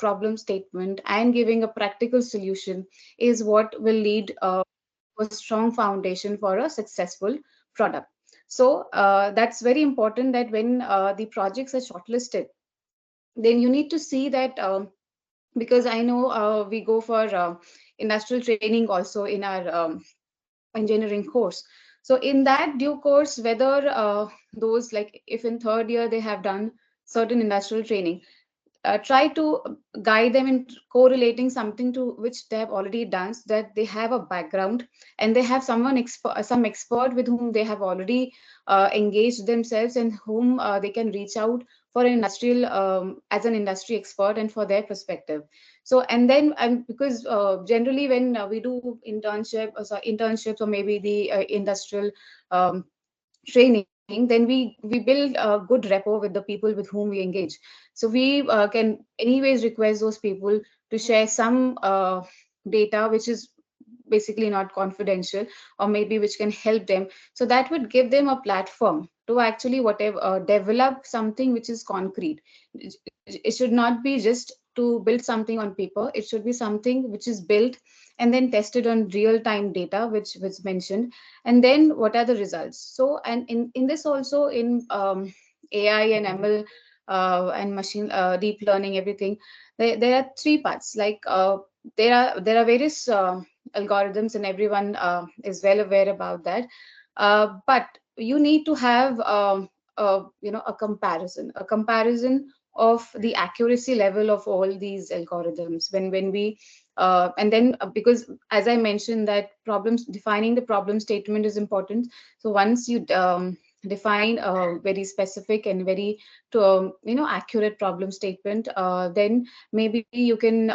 problem statement and giving a practical solution is what will lead a strong foundation for a successful product. So that's very important, that when the projects are shortlisted, then you need to see that because I know we go for industrial training also in our engineering course. So in that due course, whether those, like if in third year they have done certain industrial training, try to guide them in correlating something to which they have already done, so that they have a background and they have some expert with whom they have already engaged themselves, and whom they can reach out for an industrial as an industry expert and for their perspective. So and then because generally when we do internships or maybe the industrial um, training, then we build a good rapport with the people with whom we engage. So we can anyways request those people to share some data which is basically not confidential, or maybe which can help them. So that would give them a platform to actually whatever develop something which is concrete. It should not be just to build something on paper. It should be something which is built and then tested on real time data, which was mentioned. And then what are the results? So and in this also, in AI and ML and machine deep learning, everything, there are three parts. Like there are various algorithms, and everyone is well aware about that. But you need to have a comparison of the accuracy level of all these algorithms when we and then because as I mentioned, that problems, defining the problem statement is important. So once you define a very specific and very to accurate problem statement, then maybe you can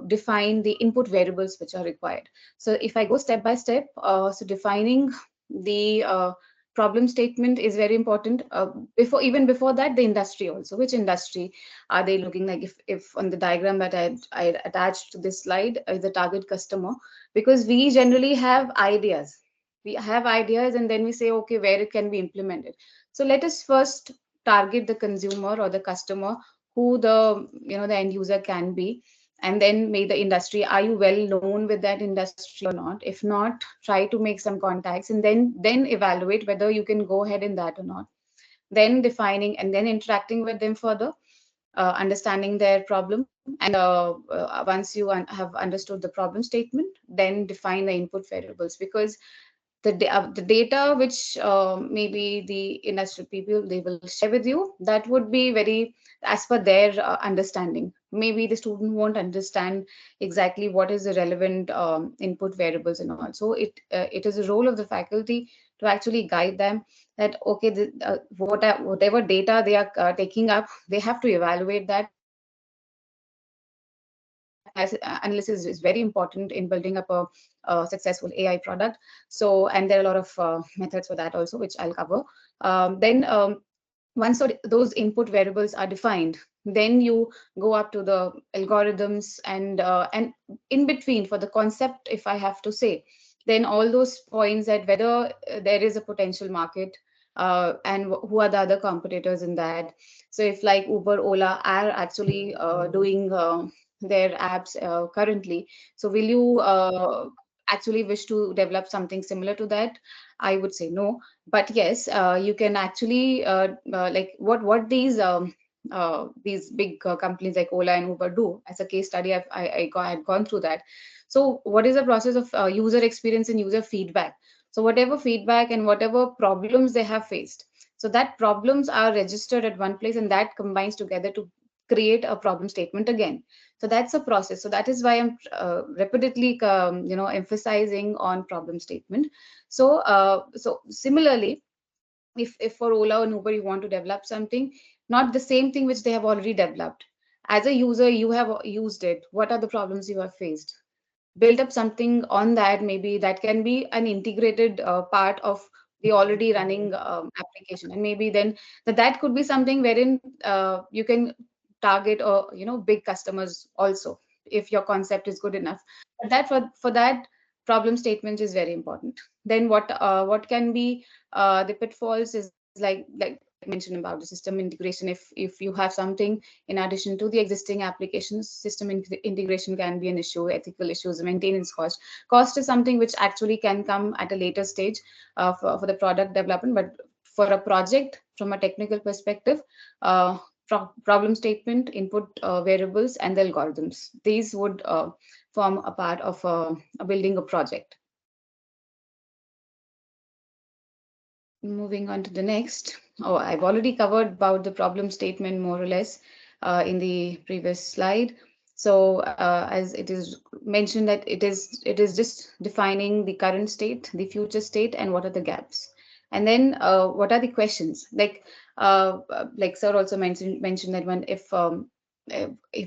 define the input variables which are required. So if I go step by step, so defining the problem statement is very important. Even before that, the industry also. Which industry are they looking like? If on the diagram that I attached to this slide is the target customer, because we generally have ideas. We have ideas and then we say, okay, where it can be implemented. So let us first target the consumer or the customer, who the the end user can be, and then make the industry. Are you well known with that industry or not? If not, try to make some contacts and then evaluate whether you can go ahead in that or not. Then defining and then interacting with them further, understanding their problem, and once you have understood the problem statement, then define the input variables, because the data which maybe the industry people they will share with you, that would be very as per their understanding. Maybe the student won't understand exactly what is the relevant input variables and all. So it is a role of the faculty to actually guide them that okay, whatever data they are taking up, they have to evaluate that. Analysis is very important in building up a successful AI product. So, and there are a lot of methods for that also, which I'll cover. Then once those input variables are defined, then you go up to the algorithms and in between for the concept, if I have to say, then all those points that whether there is a potential market and who are the other competitors in that. So if like Uber, Ola are actually doing their apps currently, so will you actually wish to develop something similar to that? I would say no, but yes, you can actually like what these big companies like Ola and Uber do. As a case study, I had gone through that. So what is the process of user experience and user feedback? So whatever feedback and whatever problems they have faced, so that problems are registered at one place and that combines together to create a problem statement again. So that's a process. So that is why I'm repeatedly emphasizing on problem statement. So similarly, if for Ola or Uber you want to develop something, not the same thing which they have already developed. As a user, you have used it. What are the problems you have faced? Build up something on that. Maybe that can be an integrated part of the already running application, and maybe then that could be something wherein you can target or big customers also, if your concept is good enough. But that for that, problem statement is very important. Then what can be the pitfalls is like mentioned about the system integration. If you have something in addition to the existing applications, system integration can be an issue. Ethical issues, maintenance cost is something which actually can come at a later stage for the product development. But for a project from a technical perspective, problem statement, input variables, and the algorithms, these would form a part of building a project. Moving on to the next. Oh, I've already covered about the problem statement more or less in the previous slide. So as it is mentioned that it is just defining the current state, the future state, and what are the gaps. And then what are the questions? Like sir also mentioned that when if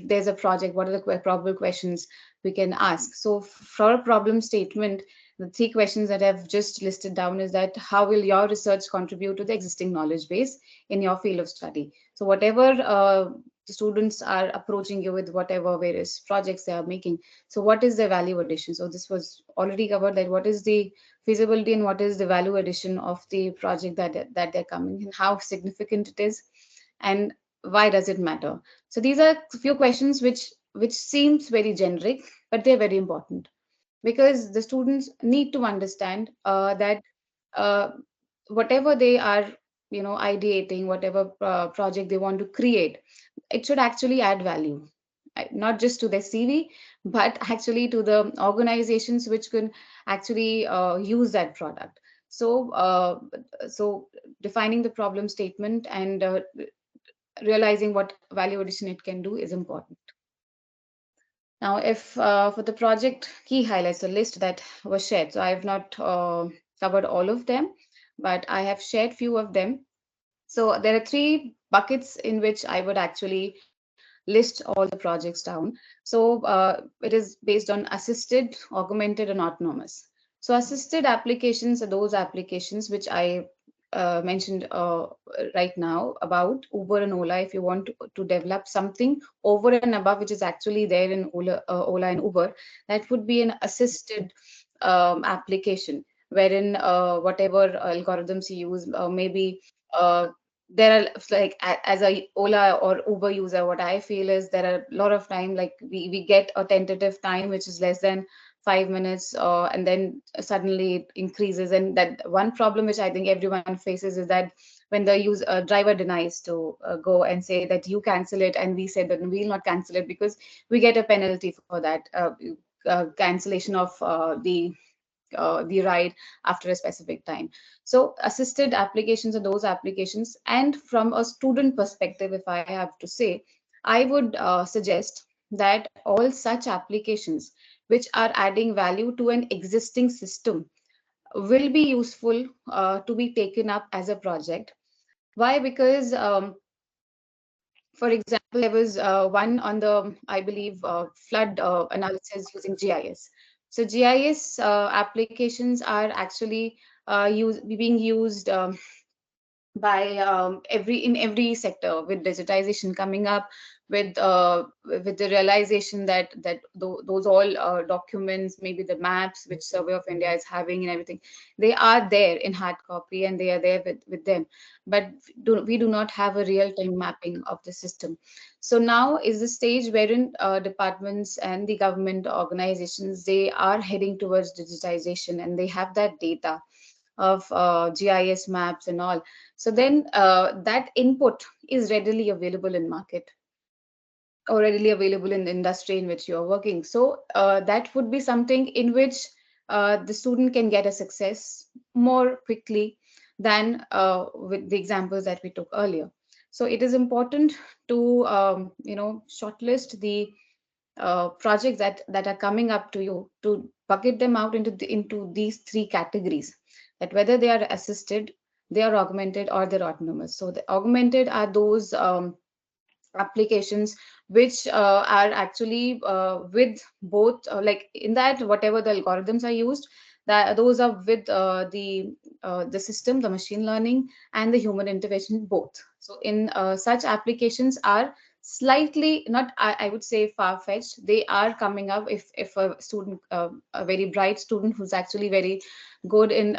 there's a project, what are the probable questions we can ask? So for a problem statement, the three questions that I've just listed down is that how will your research contribute to the existing knowledge base in your field of study? So whatever the students are approaching you with, whatever various projects they are making, so what is the value addition? So this was already covered, that what is the feasibility and what is the value addition of the project that they're coming, and how significant it is, and why does it matter? So these are a few questions which seems very generic, but they're very important, because the students need to understand that uh, whatever they are ideating, whatever project they want to create, it should actually add value, not just to their CV, but actually to the organizations which can actually use that product. So defining the problem statement and realizing what value addition it can do is important. Now, if for the project key highlights, the list that was shared, so I have not covered all of them, but I have shared few of them. So there are three buckets in which I would actually list all the projects down. So it is based on assisted, augmented, and autonomous. So assisted applications are those applications which I mentioned right now about Uber and Ola, if you want to develop something over and above which is actually there in Ola and Uber, that would be an assisted application wherein whatever algorithms you use, maybe there are like as a Ola or Uber user, what I feel is there are a lot of time, like we get a tentative time which is less than 5 minutes, and then suddenly it increases. And that one problem which I think everyone faces is that when the driver denies to go and say that you cancel it, and we said that we'll not cancel it because we get a penalty for that cancellation of the ride after a specific time. So assisted applications are those applications. And from a student perspective, if I have to say, I would suggest that all such applications which are adding value to an existing system will be useful to be taken up as a project. Why? Because for example, there was one on the, I believe, flood analysis using GIS. So GIS applications are actually being used by in every sector, with digitization coming up, with the realization that those all documents, maybe the maps which Survey of India is having and everything, they are there in hard copy and they are there with them, but we do not have a real-time mapping of the system. So now is the stage wherein departments and the government organizations, they are heading towards digitization and they have that data of GIS maps and all. So then that input is readily available in market or readily available in the industry in which you are working. So that would be something in which the student can get a success more quickly than with the examples that we took earlier. So it is important to shortlist the projects that are coming up to you, to bucket them out into these three categories, that whether they are assisted, they are augmented, or they're autonomous. So the augmented are those applications which are actually with both, like in that whatever the algorithms are used, that those are with the system, the machine learning, and the human intervention both. So in such applications are slightly not, I would say, far-fetched. They are coming up if a student, a very bright student who's actually very good in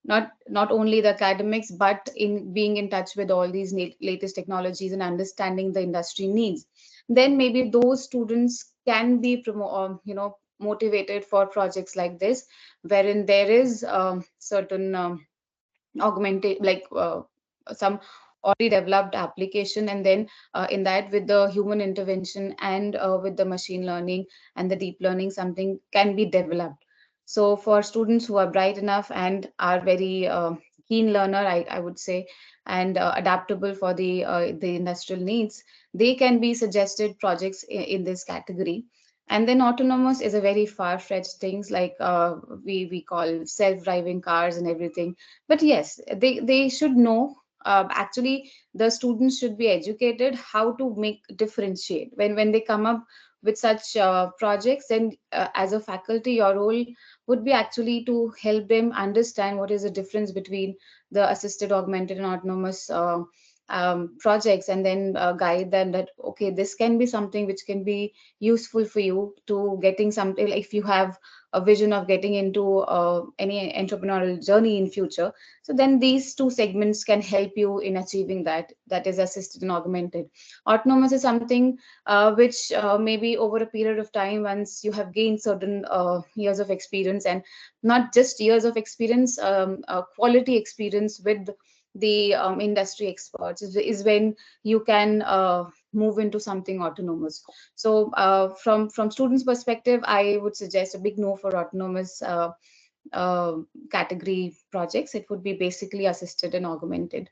not only the academics, but in being in touch with all these latest technologies and understanding the industry needs, then maybe those students can be motivated for projects like this, wherein there is certain augmented, like some already developed application, and then in that, with the human intervention and with the machine learning and the deep learning, something can be developed. So for students who are bright enough and are very keen learner, I would say, and adaptable for the industrial needs, they can be suggested projects in this category. And then autonomous is a very far-fetched things, like we call self-driving cars and everything. But yes, they should know. Actually, the students should be educated how to make differentiate when they come up with such projects. And as a faculty, your role would be actually to help them understand what is the difference between the assisted, augmented, and autonomous projects, and then guide them that, okay, this can be something which can be useful for you to getting something, like if you have a vision of getting into any entrepreneurial journey in future. So then these two segments can help you in achieving that. That is assisted and augmented. Autonomous is something which maybe over a period of time, once you have gained certain years of experience, and not just years of experience, quality experience with the industry experts, is when you can move into something autonomous. So from students' perspective, I would suggest a big no for autonomous category projects. It would be basically assisted and augmented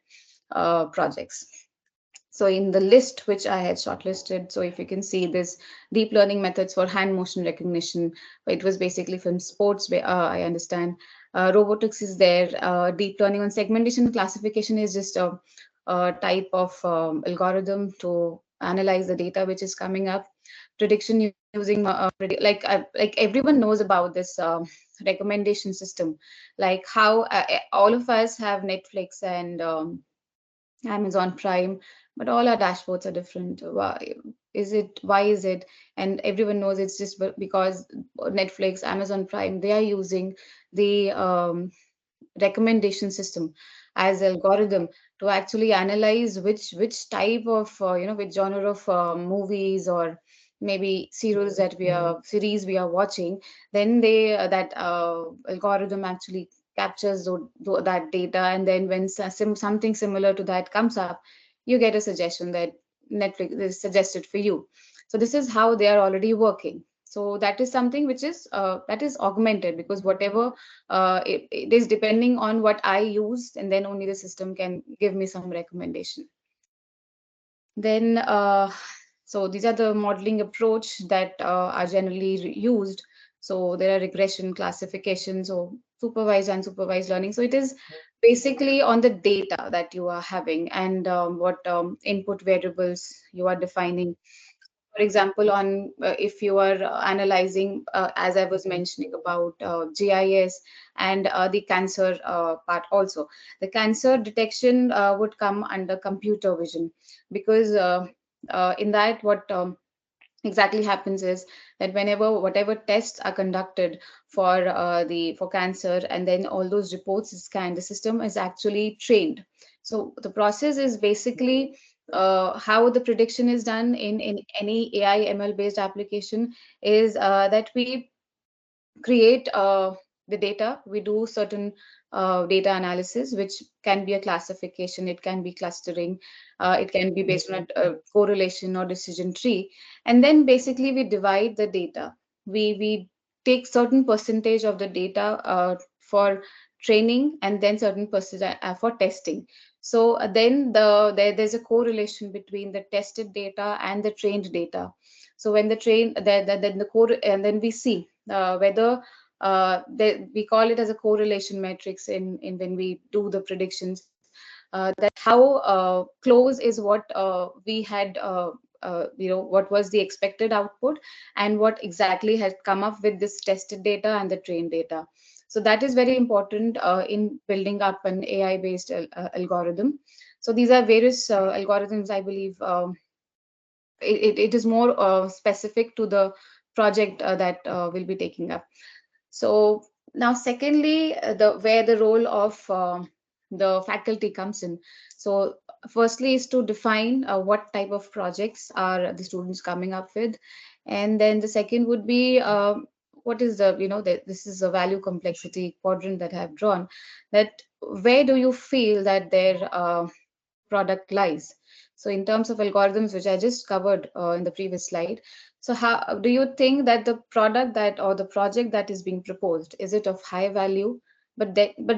projects. So in the list which I had shortlisted, so if you can see this deep learning methods for hand motion recognition, it was basically from sports, I understand. Robotics is there. Deep learning on segmentation and classification is just a type of algorithm to analyze the data which is coming up. Prediction using like everyone knows about this recommendation system, like how all of us have Netflix and Amazon Prime, but all our dashboards are different. Why is it? Why is it? And everyone knows it's just because Netflix, Amazon Prime, they are using the recommendation system as algorithm to actually analyze which type of which genre of movies or maybe series we are watching. Then they that algorithm actually captures that data, and then when something similar to that comes up, you get a suggestion that Netflix is suggested for you. So this is how they are already working. So that is something which is that is augmented, because whatever it is depending on what I use, and then only the system can give me some recommendation. Then so these are the modeling approach that are generally used. So there are regression, classification, so supervised and unsupervised learning. So it is basically on the data that you are having, and what input variables you are defining. For example, on if you are analyzing, as I was mentioning about GIS and the cancer part also, the cancer detection would come under computer vision, because in that what exactly happens is that whenever whatever tests are conducted for cancer, and then all those reports is scanned, the system is actually trained. So the process is basically how the prediction is done in any AI ML based application is that we create the data, we do certain data analysis, which can be a classification, it can be clustering, it can be based on a correlation or decision tree. And then basically we divide the data. We take certain percentage of the data for training, and then certain percentage for testing. So then there's a correlation between the tested data and the trained data. So when the then the core, and then we see whether we call it as a correlation matrix in when we do the predictions, that how close is what we had what was the expected output, and what exactly has come up with this tested data and the trained data. So that is very important in building up an AI based algorithm. So these are various algorithms, I believe. It is more specific to the project that we'll be taking up. So now, secondly, where the role of the faculty comes in. So firstly is to define what type of projects are the students coming up with, and then the second would be what is this is a value complexity quadrant that I have drawn, that where do you feel that their product lies. So in terms of algorithms, which I just covered in the previous slide, so how do you think that the product that or the project that is being proposed, is it of high value, but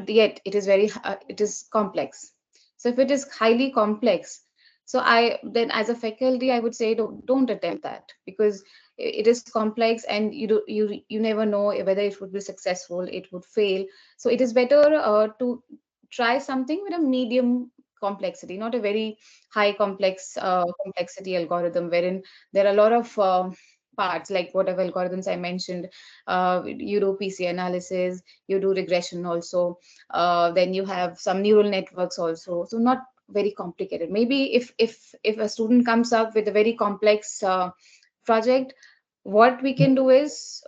yet it is it is complex. So if it is highly complex, so I then as a faculty I would say don't attempt that, because it is complex, and you never know whether it would be successful, it would fail. So it is better to try something with a medium complexity, not a very high complexity algorithm, wherein there are a lot of parts, like whatever algorithms I mentioned. You do PC analysis, you do regression also, then you have some neural networks also. So not very complicated. Maybe if a student comes up with a very complex project, what we can do is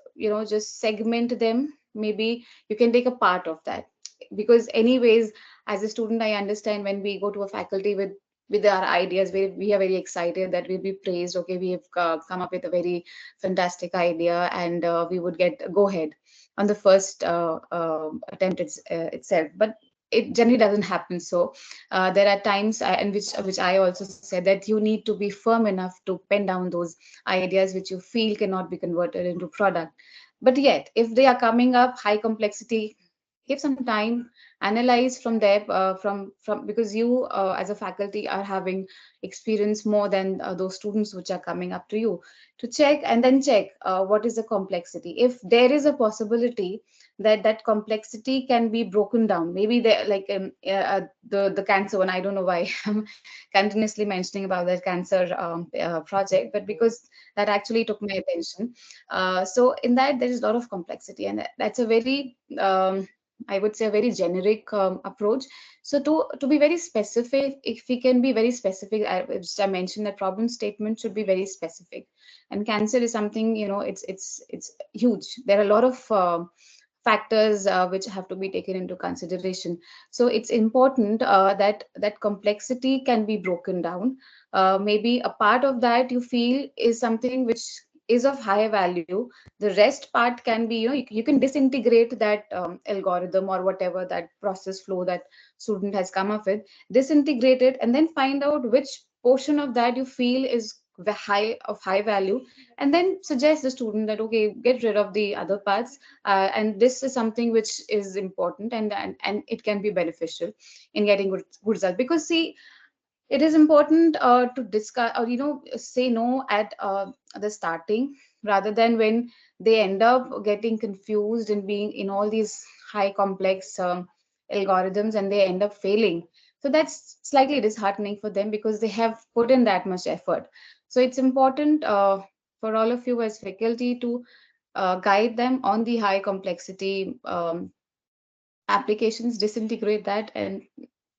just segment them. Maybe you can take a part of that, because anyways, as a student, I understand when we go to a faculty with our ideas, we are very excited that we'll be praised. Okay, we have come up with a very fantastic idea, and we would get a go ahead on the first attempt itself. But it generally doesn't happen. So there are times in which I also said that you need to be firm enough to pen down those ideas which you feel cannot be converted into product. But yet, if they are coming up high complexity give some time, analyze from there, from because you as a faculty are having experience more than those students which are coming up to you, to check and then check what is the complexity. If there is a possibility that that complexity can be broken down, maybe there, like the cancer one, I don't know why I'm continuously mentioning about that cancer project, but because that actually took my attention. So in that there is a lot of complexity, and that's a very I would say a very generic approach. So to be very specific, if we can be very specific, I mentioned that problem statement should be very specific. And cancer is something, you know, it's huge. There are a lot of factors which have to be taken into consideration. So it's important that that complexity can be broken down. Maybe a part of that you feel is something which is of high value. The rest part can be, you know, you can disintegrate that algorithm or whatever that process flow that student has come up with, disintegrate it, and then find out which portion of that you feel is the high value, and then suggest the student that, okay, get rid of the other parts, and this is something which is important, and it can be beneficial in getting good results. Because see, it is important to discuss, or, you know, say no at the starting, rather than when they end up getting confused and being in all these high complex algorithms and they end up failing. So that's slightly disheartening for them, because they have put in that much effort. So it's important for all of you as faculty to guide them on the high complexity applications, disintegrate that, and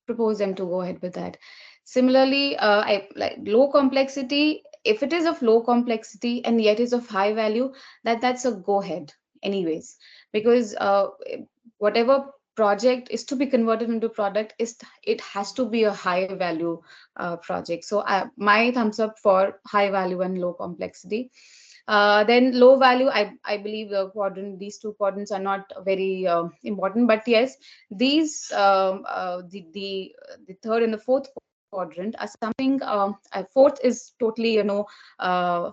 propose them to go ahead with that. Similarly, I like low complexity. If it is of low complexity and yet is of high value, that's a go ahead anyways, because whatever project is to be converted into product, is it has to be a high value project. So my thumbs up for high value and low complexity. Then low value, I believe these two quadrants are not very important, but yes, these the third and the fourth quadrant are something. Fourth is totally, you know,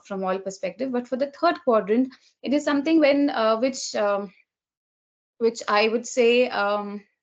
from all perspective, but for the third quadrant, it is something when which I would say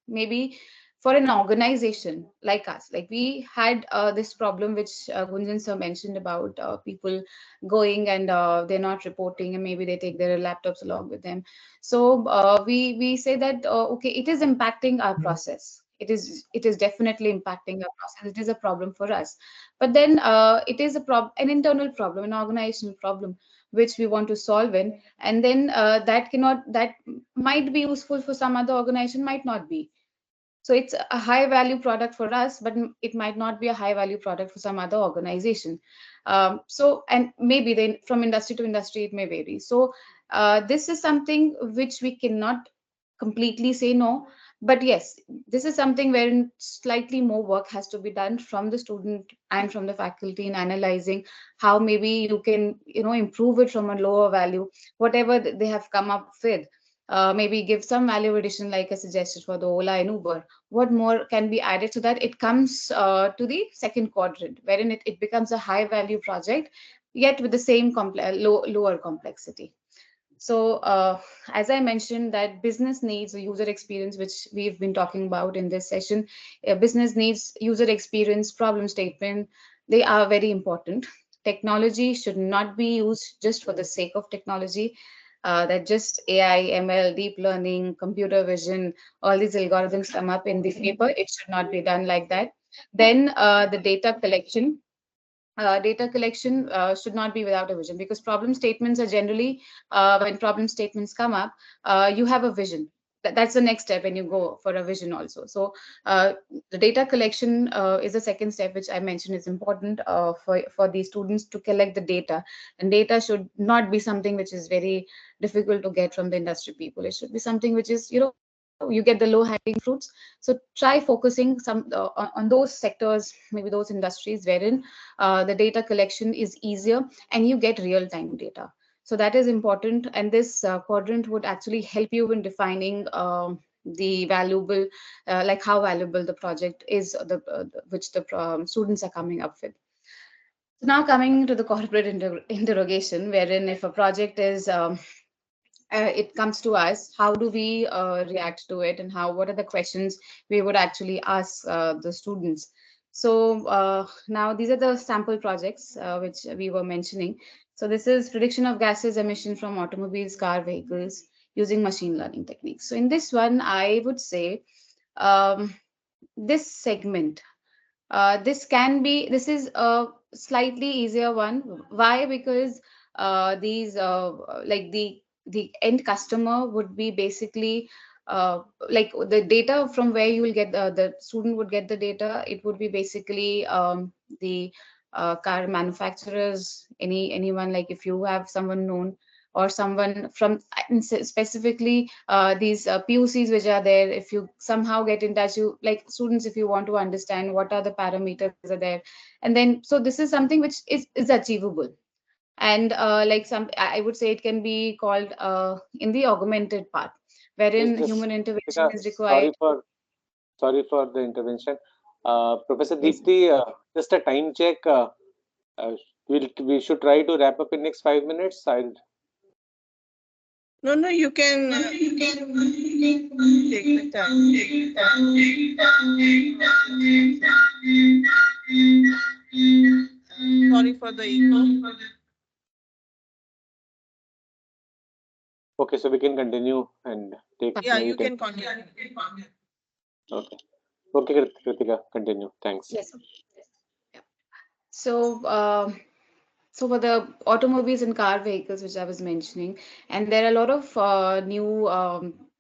maybe for an organization like us, like we had this problem which Gunjan sir mentioned about people going and they're not reporting, and maybe they take their laptops along with them. So we say that okay, it is impacting our process. It is definitely impacting our process. It is a problem for us, but then it is an internal problem, an organizational problem which we want to solve in, and then that might be useful for some other organization, might not be. So it's a high value product for us, but it might not be a high value product for some other organization. So, and maybe then from industry to industry it may vary. So this is something which we cannot completely say no, but yes, this is something wherein slightly more work has to be done from the student and from the faculty in analyzing how maybe you can, you know, improve it from a lower value, whatever they have come up with. Maybe give some value addition, like I suggested for the Ola and Uber. What more can be added so that it comes to the second quadrant, wherein it becomes a high value project, yet with the same lower complexity. So as I mentioned, that business needs a user experience, which we've been talking about in this session. Business needs user experience, problem statement. They are very important. Technology should not be used just for the sake of technology. That just AI, ML, deep learning, computer vision, all these algorithms come up in the paper. It should not be done like that. Then the data collection. Data collection should not be without a vision, because problem statements are generally, when problem statements come up, you have a vision. That's the next step when you go for a vision also. So the data collection is the second step, which I mentioned is important for the students to collect the data. And data should not be something which is very difficult to get from the industry people. It should be something which is, you know, you get the low hanging fruits. So try focusing on those sectors, maybe those industries wherein the data collection is easier and you get real time data. So that is important, and this quadrant would actually help you in defining the valuable, like how valuable the project is, which the students are coming up with. So now coming to the corporate interrogation, wherein if a project is it comes to us, how do we react to it, and what are the questions we would actually ask the students. So now these are the sample projects which we were mentioning. So this is prediction of gases emission from automobiles, car, vehicles using machine learning techniques. So in this one, I would say um, this segment, this is a slightly easier one. Why? Because these like the end customer would be basically like the data from where you will get the student would get the data. It would be basically the car manufacturers, anyone, like if you have someone known or someone from specifically these POCs which are there. If you somehow get in touch, you like students, if you want to understand what are the parameters are there, and then so this is something which is achievable. And like I would say it can be called in the augmented part, wherein Just human intervention Ritika, is required. sorry for the intervention. Professor Yes. Deepthi, just a time check. Uh, we should try to wrap up in next 5 minutes. I'll No, no, you can take the time. Sorry for the echo. Okay, so we can continue and take Yeah, maybe you 10. can continue. Okay. Okay, Kritika, continue. Thanks. Yes. Yeah. So so for the automobiles and car vehicles, which I was mentioning, and there are a lot of new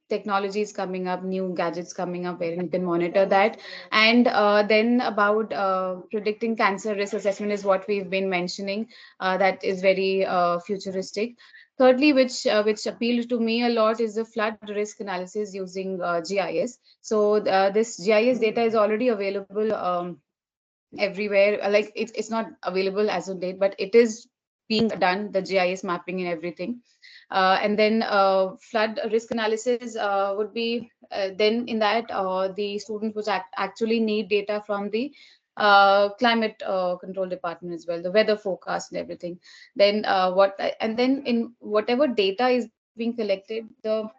technologies coming up, new gadgets coming up, where you can monitor that. And then about predicting cancer risk assessment is what we've been mentioning. That is very futuristic. Thirdly, which appealed to me a lot, is the flood risk analysis using GIS. So this GIS data is already available. Everywhere, like it's not available as of date, but it is being done, the GIS mapping and everything. And then flood risk analysis would be then in that the students would actually need data from the climate control department as well, the weather forecast and everything. Then and then in whatever data is being collected, the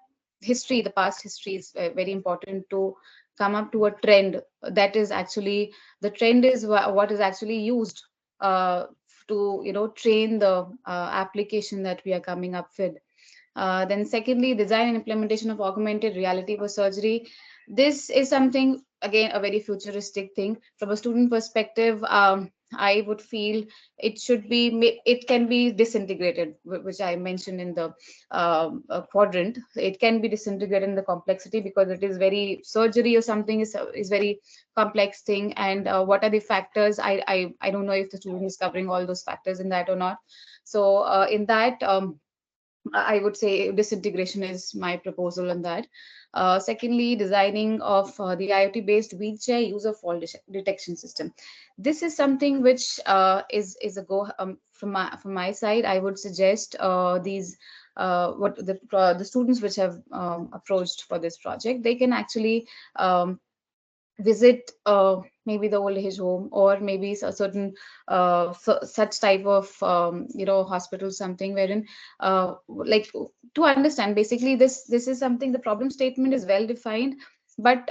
history, the past history is very important to come up to a trend that is actually, the trend is what is actually used uh, to train the application that we are coming up with. Then secondly, design and implementation of augmented reality for surgery. This is something, again, a very futuristic thing. From a student perspective, I would feel it should be, it can be disintegrated, which I mentioned in the quadrant. It can be disintegrated in the complexity, because it is very, surgery or something is very complex thing. And what are the factors? I don't know if the student is covering all those factors in that or not. So in that, I would say disintegration is my proposal on that. Secondly, designing of the IoT-based wheelchair user fault detection system. This is something which is a go from my side. I would suggest these what the students which have approached for this project, they can actually visit maybe the old age home, or maybe a certain such type of hospital, something wherein like to understand basically this is something, the problem statement is well defined, but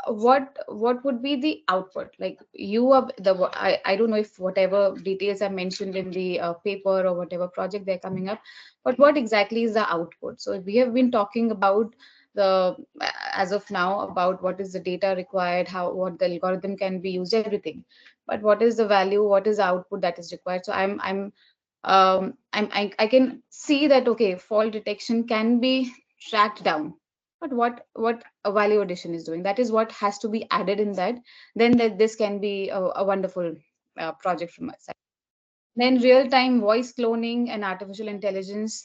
what would be the output, like you are I don't know if whatever details are mentioned in the paper or whatever project they're coming up, but what exactly is the output. So we have been talking about the as of now about what is the data required, how, what the algorithm can be used, everything, but what is the value, what is the output that is required. So I can see that, okay, fault detection can be tracked down, but what a value addition is doing, that is what has to be added in that. Then that this can be a wonderful project from my side. Then real time voice cloning and artificial intelligence.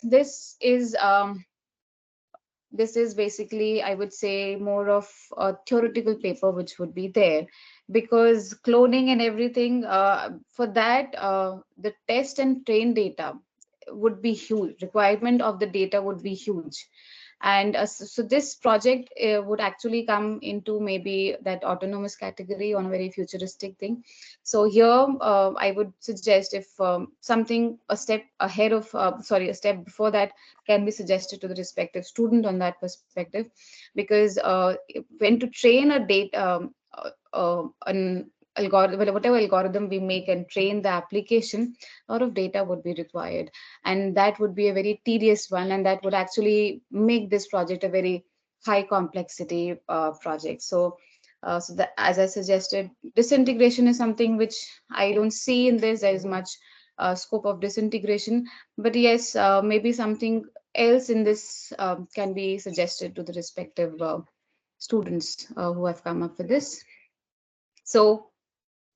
This is basically, I would say, more of a theoretical paper which would be there, because cloning and everything, for that, the test and train data would be huge. Requirement of the data would be huge. And so this project would actually come into maybe that autonomous category on a very futuristic thing. So here I would suggest if something a step ahead of, a step before that can be suggested to the respective student on that perspective, because when to train a data, an algorithm, whatever algorithm we make and train the application, a lot of data would be required, and that would be a very tedious one, and that would actually make this project a very high complexity project. So that, as I suggested, disintegration is something which I don't see in this. There is much scope of disintegration, but yes, maybe something else in this can be suggested to the respective students who have come up with this. So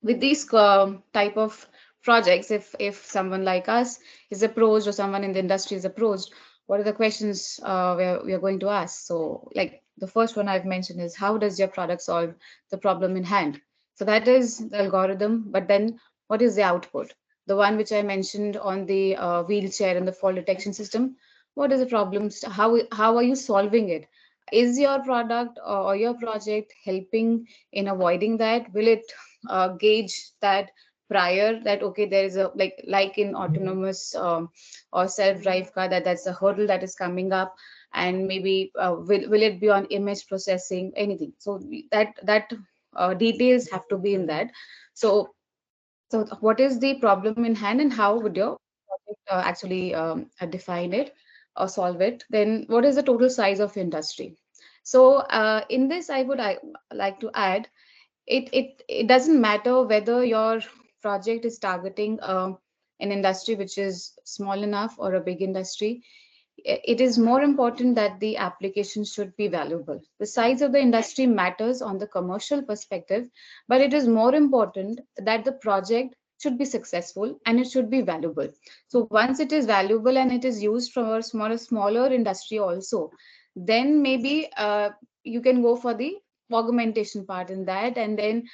with these type of projects, if someone like us is approached or someone in the industry is approached, what are the questions we are going to ask? So like the first one I've mentioned is, how does your product solve the problem in hand? So that is the algorithm, but then what is the output? The one which I mentioned on the wheelchair and the fall detection system, what is the problems? How are you solving it? Is your product or your project helping in avoiding that? Will it gauge that prior, that okay, there is a like in autonomous or self-drive car, that's a hurdle that is coming up, and maybe will it be on image processing, anything? So that details have to be in that. So what is the problem in hand, and how would your project actually define it or solve it? Then what is the total size of industry? So in this I like to add, it doesn't matter whether your project is targeting an industry which is small enough or a big industry. It is more important that the application should be valuable. The size of the industry matters on the commercial perspective, but it is more important that the project should be successful and it should be valuable. So once it is valuable and it is used from a smaller industry also, then maybe you can go for the augmentation part in that, and then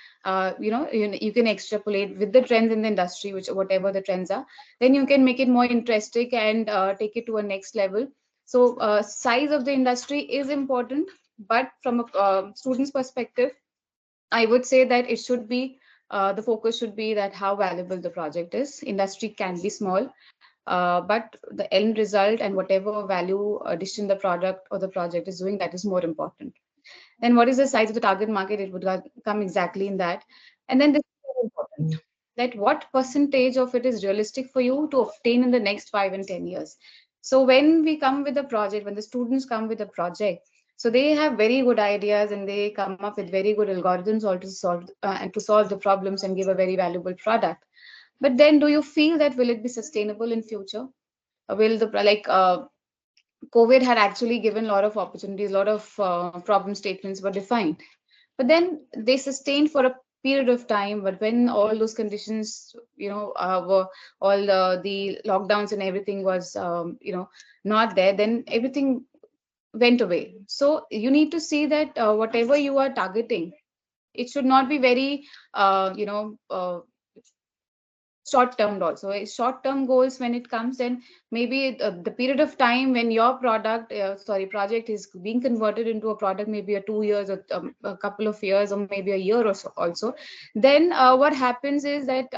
you can extrapolate with the trends in the industry, which whatever the trends are, then you can make it more interesting and take it to a next level. So size of the industry is important, but from a student's perspective, I would say that it should be the focus should be that how valuable the project is. Industry can be small, but the end result and whatever value addition the product or the project is doing, that is more important. Then what is the size of the target market? It would come exactly in that. And then this is very important, that what percentage of it is realistic for you to obtain in the next 5 and 10 years. So when we come with a project, when the students come with a project, so they have very good ideas and they come up with very good algorithms all to solve and to solve the problems and give a very valuable product. But then do you feel that will it be sustainable in future? Will the COVID had actually given a lot of opportunities, a lot of problem statements were defined, but then they sustained for a period of time. But when all those conditions, were all the lockdowns and everything was, not there, then everything went away. So you need to see that whatever you are targeting, it should not be very, short term also. Short term goals, when it comes, then maybe the period of time when your project is being converted into a product, maybe a 2 years or a couple of years or maybe a year or so also. Then what happens is that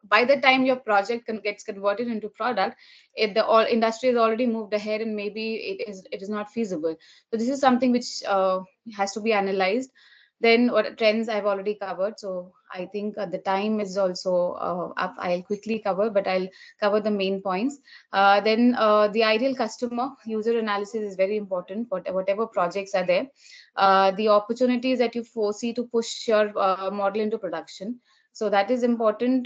by the time your project gets converted into product, the all industry has already moved ahead, and maybe it is not feasible. So this is something which has to be analyzed. Then what trends I've already covered, so I think the time is also up. I'll quickly cover, but I'll cover the main points. Then the ideal customer user analysis is very important for whatever projects are there. The opportunities that you foresee to push your model into production. So that is important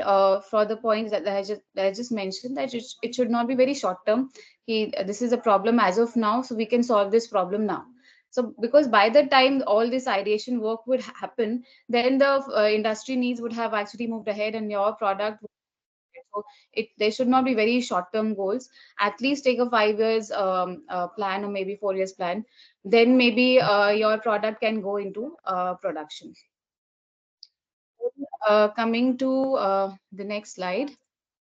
for the points that I just mentioned, that it should not be very short term. This is a problem as of now, so we can solve this problem now. So because by the time all this ideation work would happen, then the industry needs would have actually moved ahead, and your product. So there should not be very short term goals. At least take a 5 years plan or maybe 4 years plan. Then maybe your product can go into production. Coming to the next slide,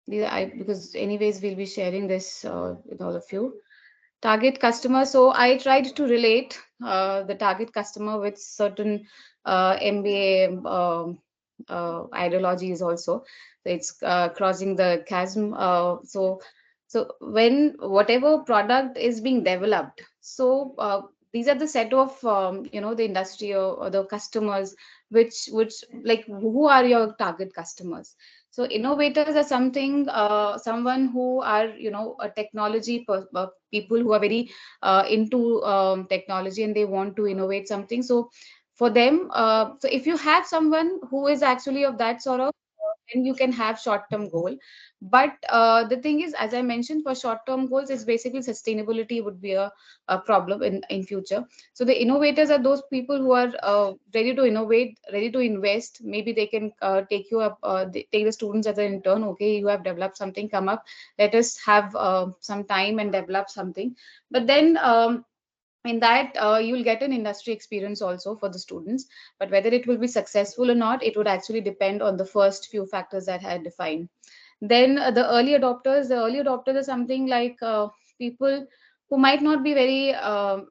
because anyways we'll be sharing this with all of you. Target customer. So I tried to relate the target customer with certain MBA ideologies also. So it's crossing the chasm. So when whatever product is being developed, so these are the set of the industry, or the customers, which like, who are your target customers? So innovators are something, someone who are, a technology people who are very into technology, and they want to innovate something. So for them, so if you have someone who is actually of that sort of, then you can have short-term goal. But the thing is, as I mentioned, for short-term goals, it's basically sustainability would be a problem in future. So the innovators are those people who are ready to innovate, ready to invest. Maybe they can take you up, take the students as an intern. Okay, you have developed something, come up, let us have some time and develop something. But then in that, you'll get an industry experience also for the students. But whether it will be successful or not, it would actually depend on the first few factors that I had defined. Then the early adopters are something like people who might not be very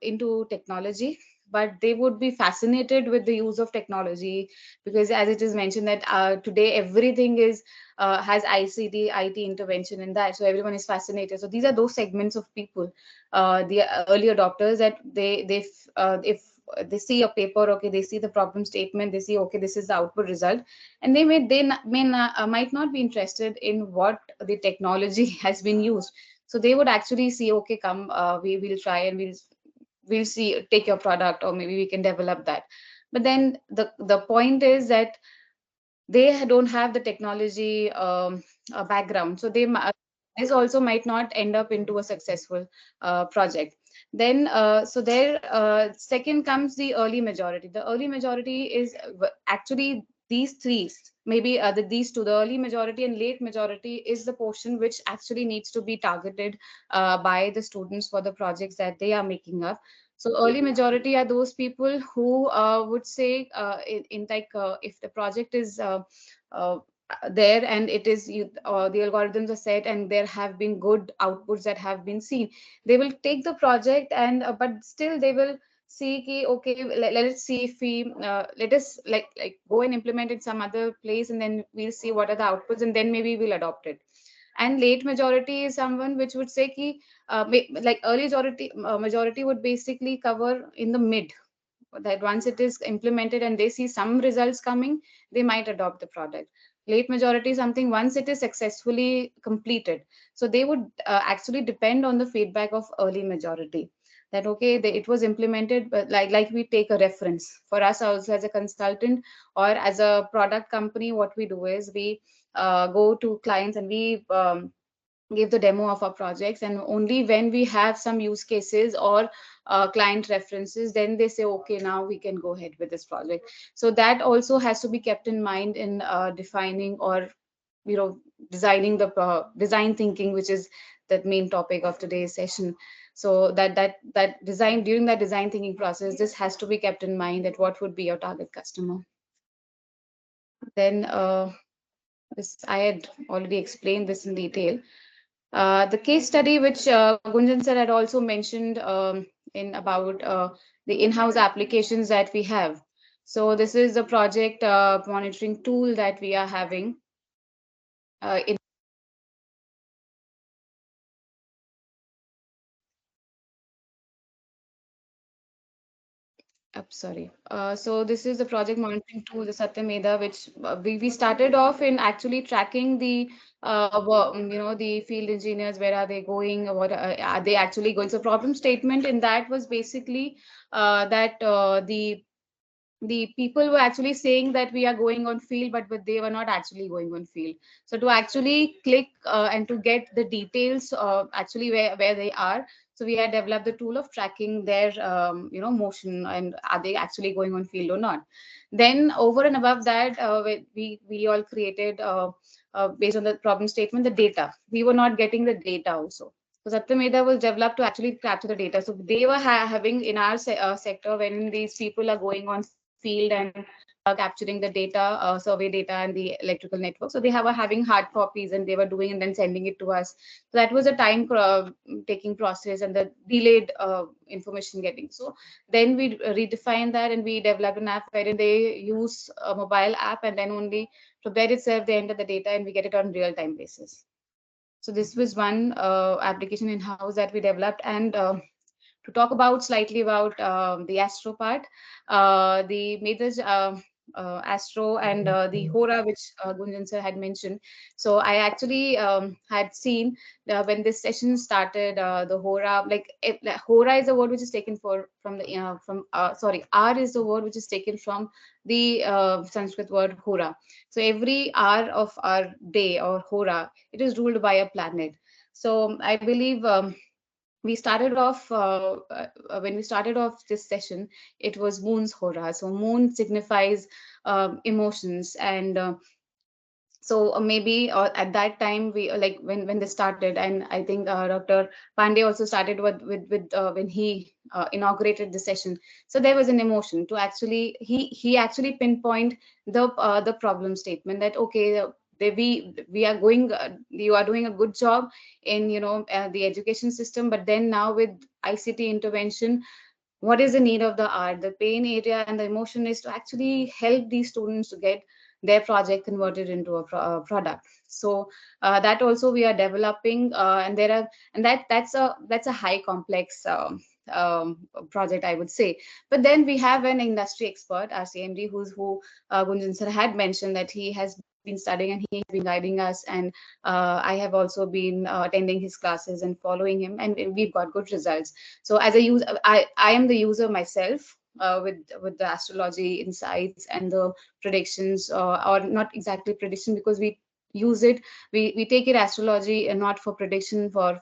into technology, but they would be fascinated with the use of technology, because as it is mentioned that today everything is has ICT, IT intervention in that, so everyone is fascinated. So these are those segments of people, the early adopters, that if they see a paper, okay, they see the problem statement, they see, okay, this is the output result, and might not be interested in what the technology has been used. So they would actually see, okay, come, we will try, and we'll see, take your product, or maybe we can develop that. But then the point is that they don't have the technology background, so this also might not end up into a successful project. Then so there second comes the early majority. The early majority is actually these three, maybe these two, the early majority and late majority, is the portion which actually needs to be targeted by the students for the projects that they are making up. So early majority are those people who would say, in like, if the project is uh, there, and it is the algorithms are set, and there have been good outputs that have been seen, they will take the project, and but still they will see ki, okay, let us see if we let us like go and implement it some other place, and then we'll see what are the outputs, and then maybe we'll adopt it. And late majority is someone which would say ki, like early majority would basically cover in the mid, that once it is implemented and they see some results coming, they might adopt the product. Late majority is something once it is successfully completed, so they would actually depend on the feedback of early majority, that okay, it was implemented. But like we take a reference for us also as a consultant or as a product company, what we do is we go to clients, and we give the demo of our projects, and only when we have some use cases or client references, then they say, okay, now we can go ahead with this project. So that also has to be kept in mind in defining, or designing the design thinking, which is the main topic of today's session. So that design, during that design thinking process, this has to be kept in mind, that what would be your target customer. Then this, I had already explained this in detail. The case study which Gunjan sir had also mentioned in about the in-house applications that we have. So this is the project monitoring tool that we are having in. Sorry. So this is the project monitoring tool, the 𝐸𝐵𝐚𝐧𝐤𝐬, which we started off in actually tracking the the field engineers, where are they going, or what are they actually going. So problem statement in that was basically that the people were actually saying that we are going on field, but they were not actually going on field. So to actually click and to get the details actually where they are, so we had developed the tool of tracking their motion, and are they actually going on field or not. Then over and above that, we all created based on the problem statement, the data. We were not getting the data also. So 𝐸𝐵𝐚𝐧𝐤𝐬 was developed to actually capture the data. So they were having in our sector, when these people are going on field and capturing the data, survey data and the electrical network. So they have having hard copies and they were doing and then sending it to us. So that was a time taking process and the delayed information getting. So then we redefined that and we developed an app wherein they use a mobile app and then only from there itself they enter the data and we get it on real-time basis. So this was one application in-house that we developed. And to talk about slightly about the Astro part, the methods Astro and the Hora, which Gunjan sir had mentioned. So I actually had seen when this session started, the Hora, Hora is a word which is taken from the sorry, R is the word which is taken from the Sanskrit word Hora. So every hour of our day or Hora, it is ruled by a planet. So I believe we started off when we started off this session, it was moon's hora. So moon signifies emotions, and so maybe at that time we like when they started, and I think Dr. Pandey also started with when he inaugurated the session. So there was an emotion to actually he actually pinpoint the problem statement that okay, we are going you are doing a good job in the education system, but then now with ICT intervention, what is the need of the art, the pain area and the emotion is to actually help these students to get their project converted into a product. So that also we are developing, and there are, and that's a high complex project, I would say. But then we have an industry expert, our CMD, who Gunjan sir had mentioned that he has been studying and he has been guiding us, and I have also been attending his classes and following him, and we've got good results. So as a user, I am the user myself with the astrology insights and the predictions, or not exactly prediction, because we use it, we take it astrology and not for prediction, for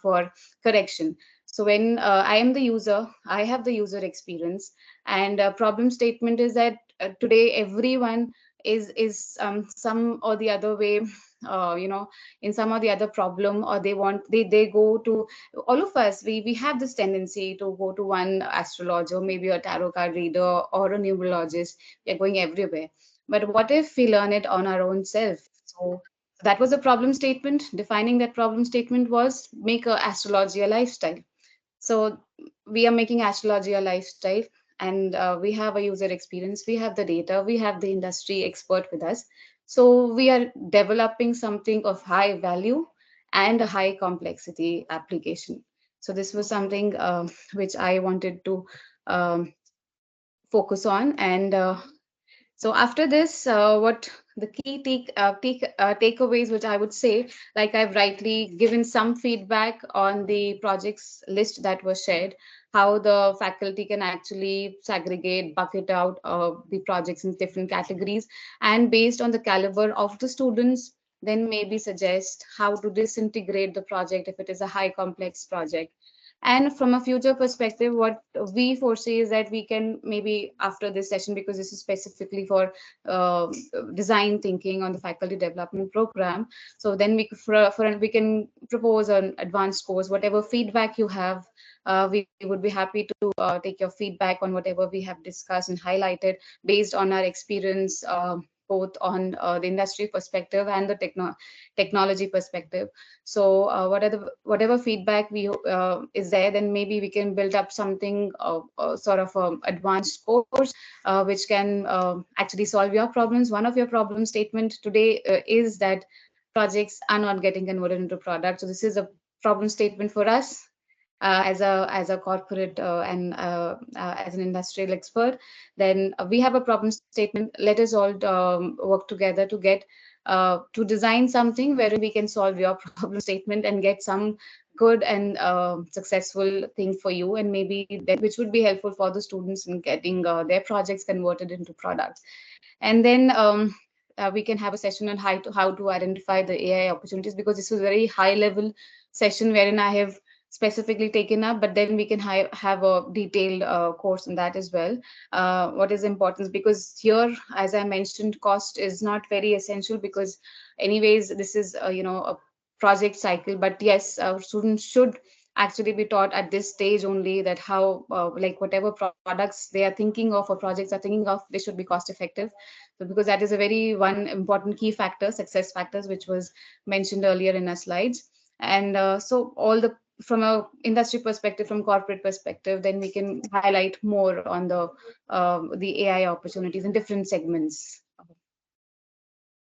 correction. So when I am the user, I have the user experience, and problem statement is that today everyone is some or the other way, in some or the other problem, or they go to, all of us, we have this tendency to go to one astrologer, maybe a tarot card reader or a numerologist. We are going everywhere. But what if we learn it on our own self? So that was a problem statement. Defining that problem statement was make a astrology a lifestyle. So we are making astrology a lifestyle, and we have a user experience, we have the data, we have the industry expert with us. So we are developing something of high value and a high complexity application. So this was something which I wanted to focus on. And so after this, what the key takeaways, which I would say, like I've rightly given some feedback on the projects list that was shared, how the faculty can actually segregate, bucket out the projects in different categories, and based on the caliber of the students, then maybe suggest how to disintegrate the project if it is a high complex project. And from a future perspective, what we foresee is that we can maybe after this session, because this is specifically for design thinking on the faculty development program, so then we can propose an advanced course. Whatever feedback you have, we would be happy to take your feedback on whatever we have discussed and highlighted based on our experience, both on the industry perspective and the technology perspective. So whatever feedback we is there, then maybe we can build up something sort of advanced course which can actually solve your problems. One of your problem statement today is that projects are not getting converted into products. So this is a problem statement for us as a corporate and as an industrial expert. Then we have a problem statement. Let us all work together to get to design something where we can solve your problem statement and get some good and successful thing for you, and maybe that which would be helpful for the students in getting their projects converted into products. And then we can have a session on how to identify the AI opportunities, because this was a very high level session wherein I have specifically taken up, but then we can have a detailed course in that as well. What is important, because here, as I mentioned, cost is not very essential, because anyways, this is a project cycle. But yes, our students should actually be taught at this stage only, that how like whatever products they are thinking of or projects are thinking of, they should be cost effective. So because that is a very one important key factor, success factors, which was mentioned earlier in our slides. And so all the, from a industry perspective, from corporate perspective, then we can highlight more on the AI opportunities in different segments.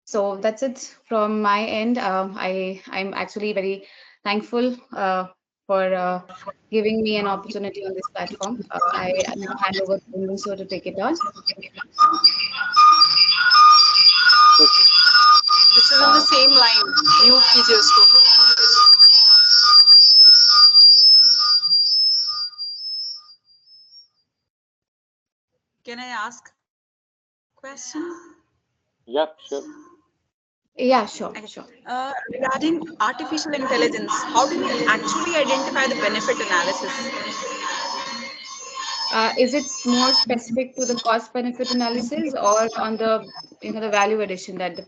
So that's it from my end. I'm actually very thankful for giving me an opportunity on this platform. I now hand over to Gunjan sir to take it on. This is on the same line. Mute कीजिए उसको. Can I ask question? Yeah, sure. Yeah, sure, sure. Regarding artificial intelligence, how do we actually identify the benefit analysis? Is it more specific to the cost benefit analysis or on the, the value addition that the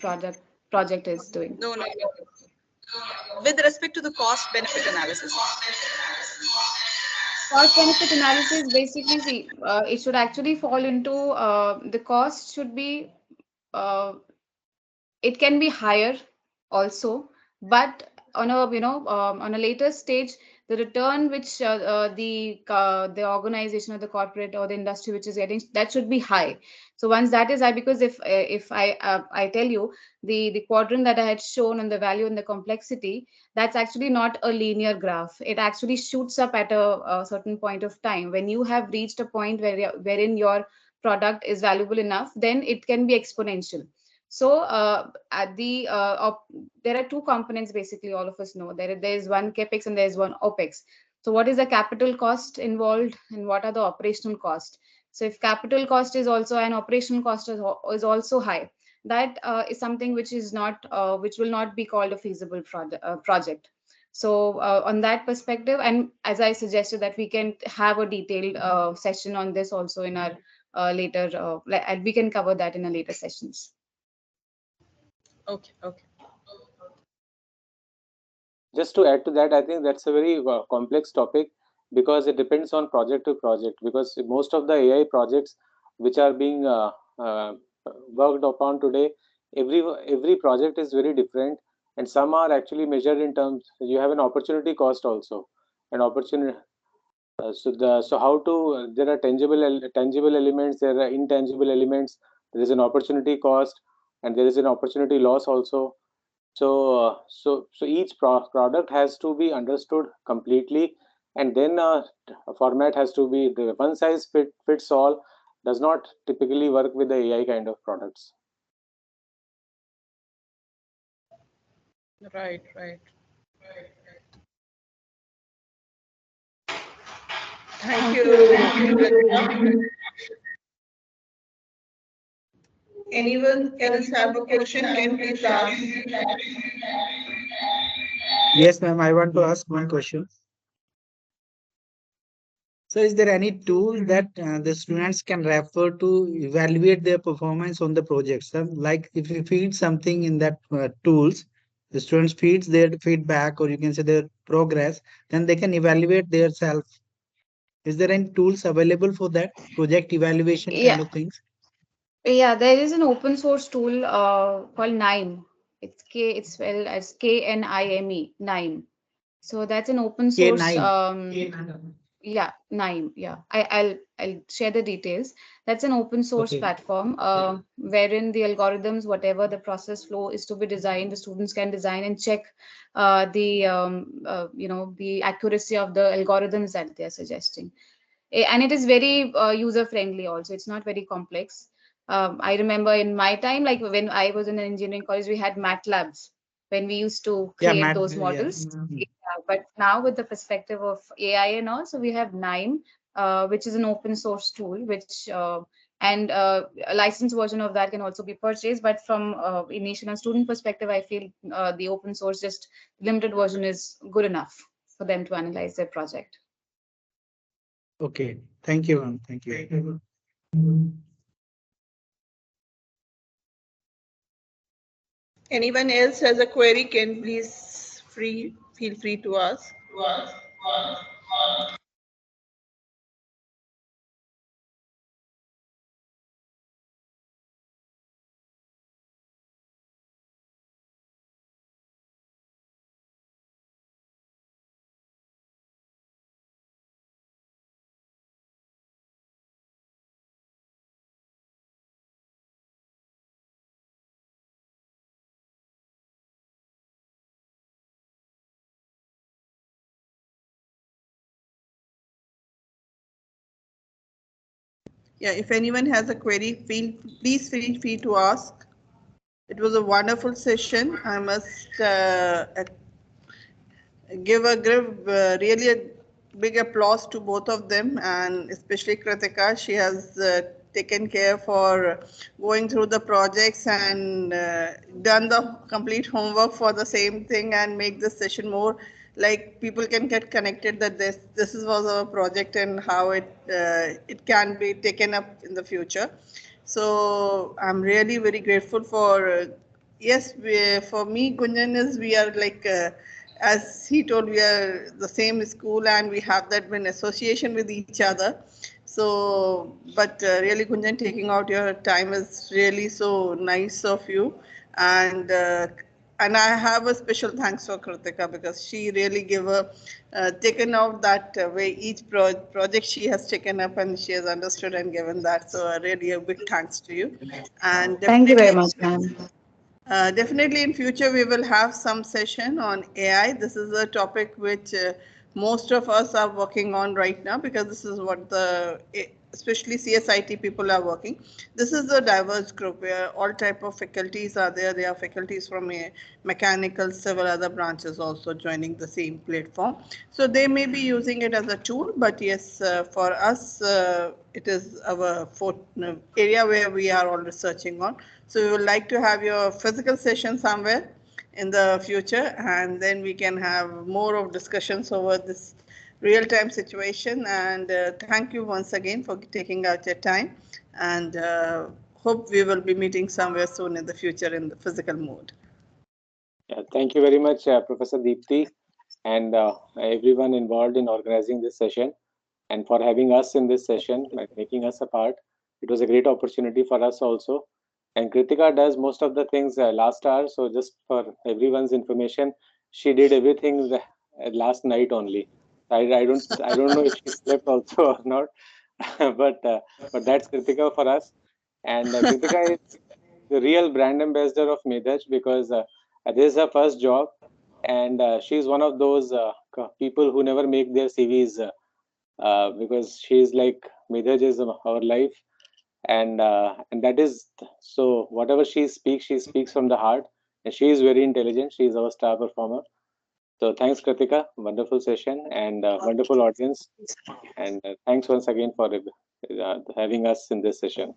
project is doing? No. With respect to the cost benefit analysis. Cost benefit analysis, basically, see, it should actually fall into the cost should be, it can be higher also, but on a on a later stage, the return which the organization or the corporate or the industry which is getting, that should be high. So once that is high, because if I tell you the quadrant that I had shown on the value and the complexity, that's actually not a linear graph. It actually shoots up at a certain point of time. When you have reached a point wherein your product is valuable enough, then it can be exponential. So there are two components, basically, all of us know. There is one capex and there is one opex. So what is the capital cost involved and what are the operational cost? So if capital cost is also and operational cost is also high, that is something which is not which will not be called a feasible project. So on that perspective, and as I suggested, that we can have a detailed session on this also in our later, we can cover that in a later sessions. Okay. Just to add to that, I think that's a very complex topic, because it depends on project to project. Because most of the AI projects which are being worked upon today, every project is very different, and some are actually measured in terms. You have an opportunity cost also, an opportunity. So how to? There are tangible elements. There are intangible elements. There is an opportunity cost, and there is an opportunity loss also. So each product has to be understood completely, and then a format has to be the one size fits all. Does not typically work with the AI kind of products. Right. Thank you. Anyone else have a question? Can please ask. Yes, ma'am. I want to ask one question. So, is there any tool that the students can refer to evaluate their performance on the projects? Like if you feed something in that tools, the students feeds their feedback, or you can say their progress, then they can evaluate their self. Is there any tools available for that project evaluation kind of things? Yeah, there is an open source tool called KNIME. It's spelled as KNIME, KNIME. So that's an open source. K9. Yeah, KNIME. Yeah, I'll share the details. That's an open source Okay. platform wherein the algorithms, whatever the process flow is to be designed, the students can design and check the accuracy of the algorithms that they are suggesting. And it is very user friendly also. It's not very complex. I remember in my time, like when I was in an engineering college, we had MATLabs when we used to Yeah, create Matt. those Yeah. models. Mhm. Yeah, but now with the perspective of AI and all, so we have KNIME, which is an open source tool, which and a licensed version of that can also be purchased. But from initial and student perspective, I feel the open source, just limited version, is good enough for them to analyze their project. Okay. Thank you, ma'am. Thank you. Anyone else has a query? Can please feel free to ask. Yeah, if anyone has a query, please feel free to ask. It was a wonderful session. I must give really a big applause to both of them, and especially Kritika. She has taken care for going through the projects and done the complete homework for the same thing and make this session more like people can get connected that was our project and how it can be taken up in the future. So I'm really very grateful for yes, for me, Gunjan is we are like, as he told, we are the same school and we have that in association with each other. So, but really, Gunjan, taking out your time is really so nice of you. And I have a special thanks for Kritika because she really gave a taken out that way each project she has taken up and she has understood and given that. So really a big thanks to you. And Thank you very definitely, much, ma'am. definitely in future we will have some session on AI. This is a topic which most of us are working on right now because this is what especially CSIT people are working. This is a diverse group where all type of faculties are there. There are faculties from mechanical, several other branches also joining the same platform. So they may be using it as a tool, but yes, for us, it is our area where we are all researching on. So we would like to have your physical session somewhere in the future, and then we can have more of discussions over this real-time situation. And thank you once again for taking out your time, and hope we will be meeting somewhere soon in the future in the physical mode. Yeah, thank you very much, Professor Deepti, and everyone involved in organizing this session, and for having us in this session, by making us a part. It was a great opportunity for us also. And Kritika does most of the things last hour. So just for everyone's information, she did everything last night only. I don't know if she slept also or not, but that's Kritika for us. And Kritika is the real brand ambassador of 𝐒𝐲𝐬 because this is her first job, and she's one of those people who never make their CVs because she's like 𝐒𝐲𝐬 is our life, and that is so. Whatever she speaks from the heart, and she is very intelligent. She is our star performer. So thanks, Kritika. Wonderful session and wonderful audience, and thanks once again for having us in this session.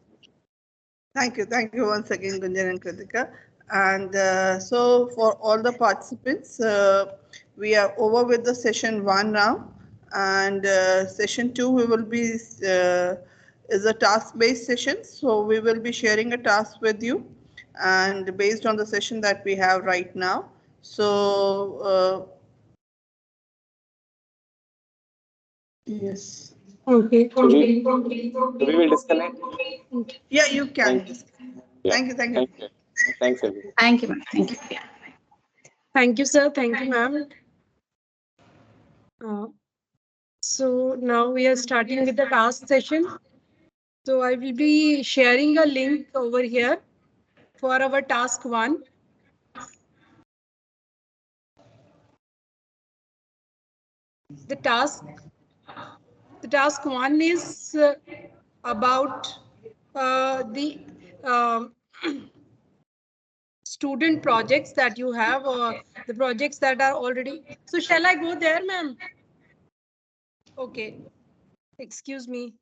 Thank you once again, Gunjan and Kritika. And so for all the participants, we are over with the session 1 now. And session 2, we will be is a task-based session. So we will be sharing a task with you, and based on the session that we have right now. So yes. Okay. So we will disconnect. Yeah, you can. Thank you. Yeah. Thank you. Thank you. Thanks, everyone. Thank you, ma'am. Thank you. Yeah. Thank you, sir. Thank you, ma'am. So now we are starting with the task session. So I will be sharing a link over here for our task 1. The task 1 is about the student projects that you have, or the projects that are already. So shall I go there, ma'am? Okay. Excuse me.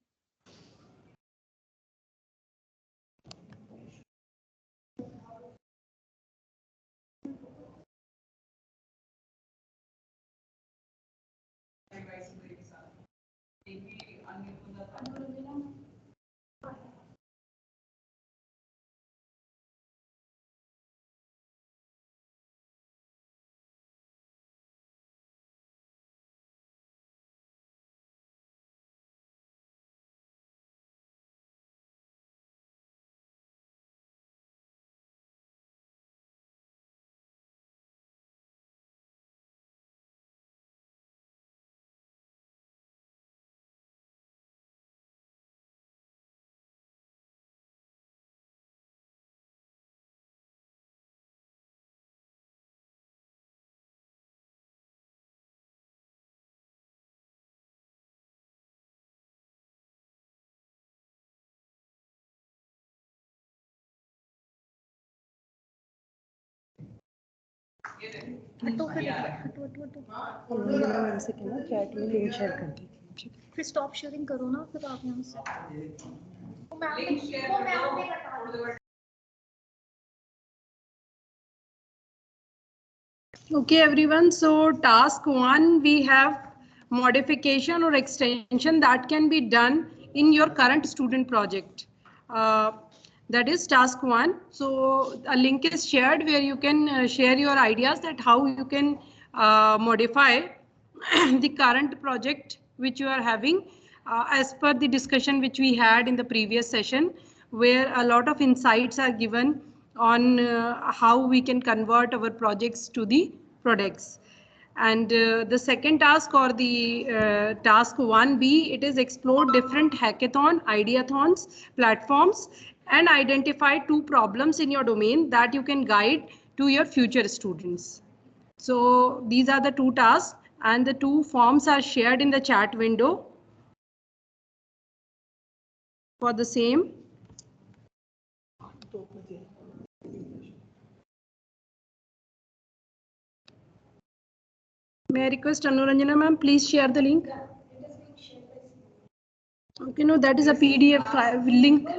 Chat में link share कर दी फिर stop sharing करो ना फिर आप यहाँ से Okay, everyone. So task 1, we have modification or extension that can be done in your current student project. That is task 1. So a link is shared where you can share your ideas that how you can modify the current project which you are having as per the discussion which we had in the previous session, where a lot of insights are given on how we can convert our projects to the products. And the second task, or the task 1B, it is explore different hackathon, ideathons, platforms, and identify 2 problems in your domain that you can guide to your future students. So these are the 2 tasks, and the 2 forms are shared in the chat window for the same. May I request Anuranjana ma'am, please share the link. Okay, no, that is a PDF link.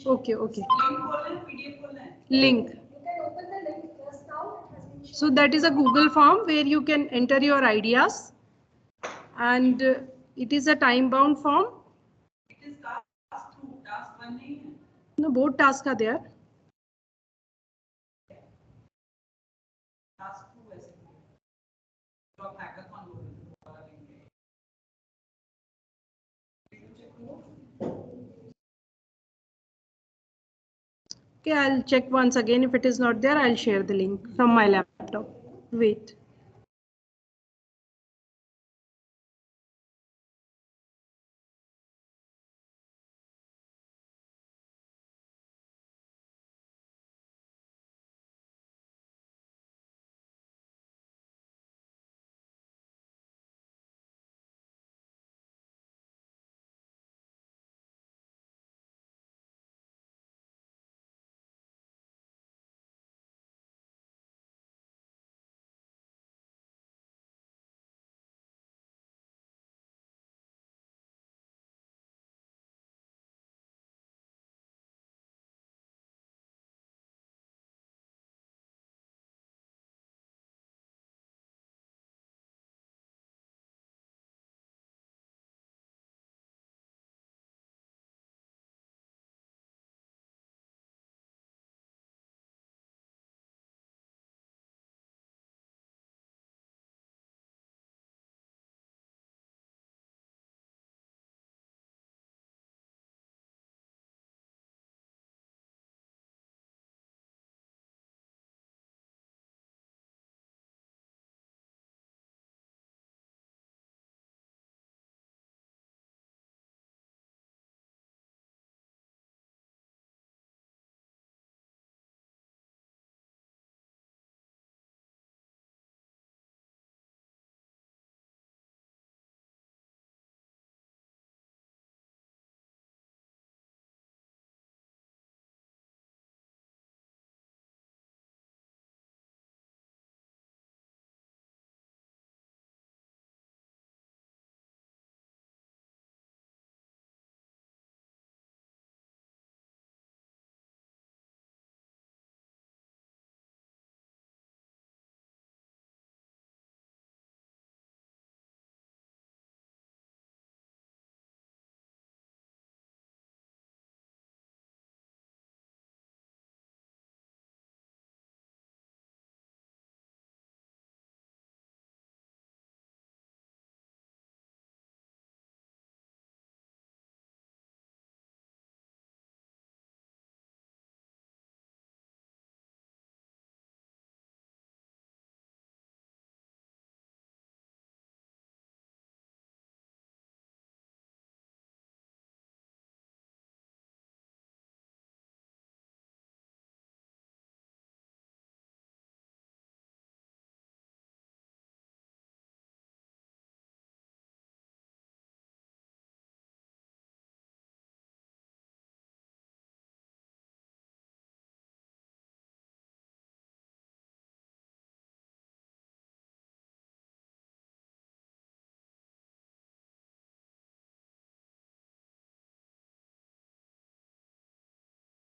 Okay, okay. Link. So that is a Google form where you can enter your ideas, and it is a time-bound form. It is task 2, task 1. No, both tasks are there. Task 2 is hackathon. Okay, I'll check once again. If it is not there, I'll share the link from my laptop. Wait.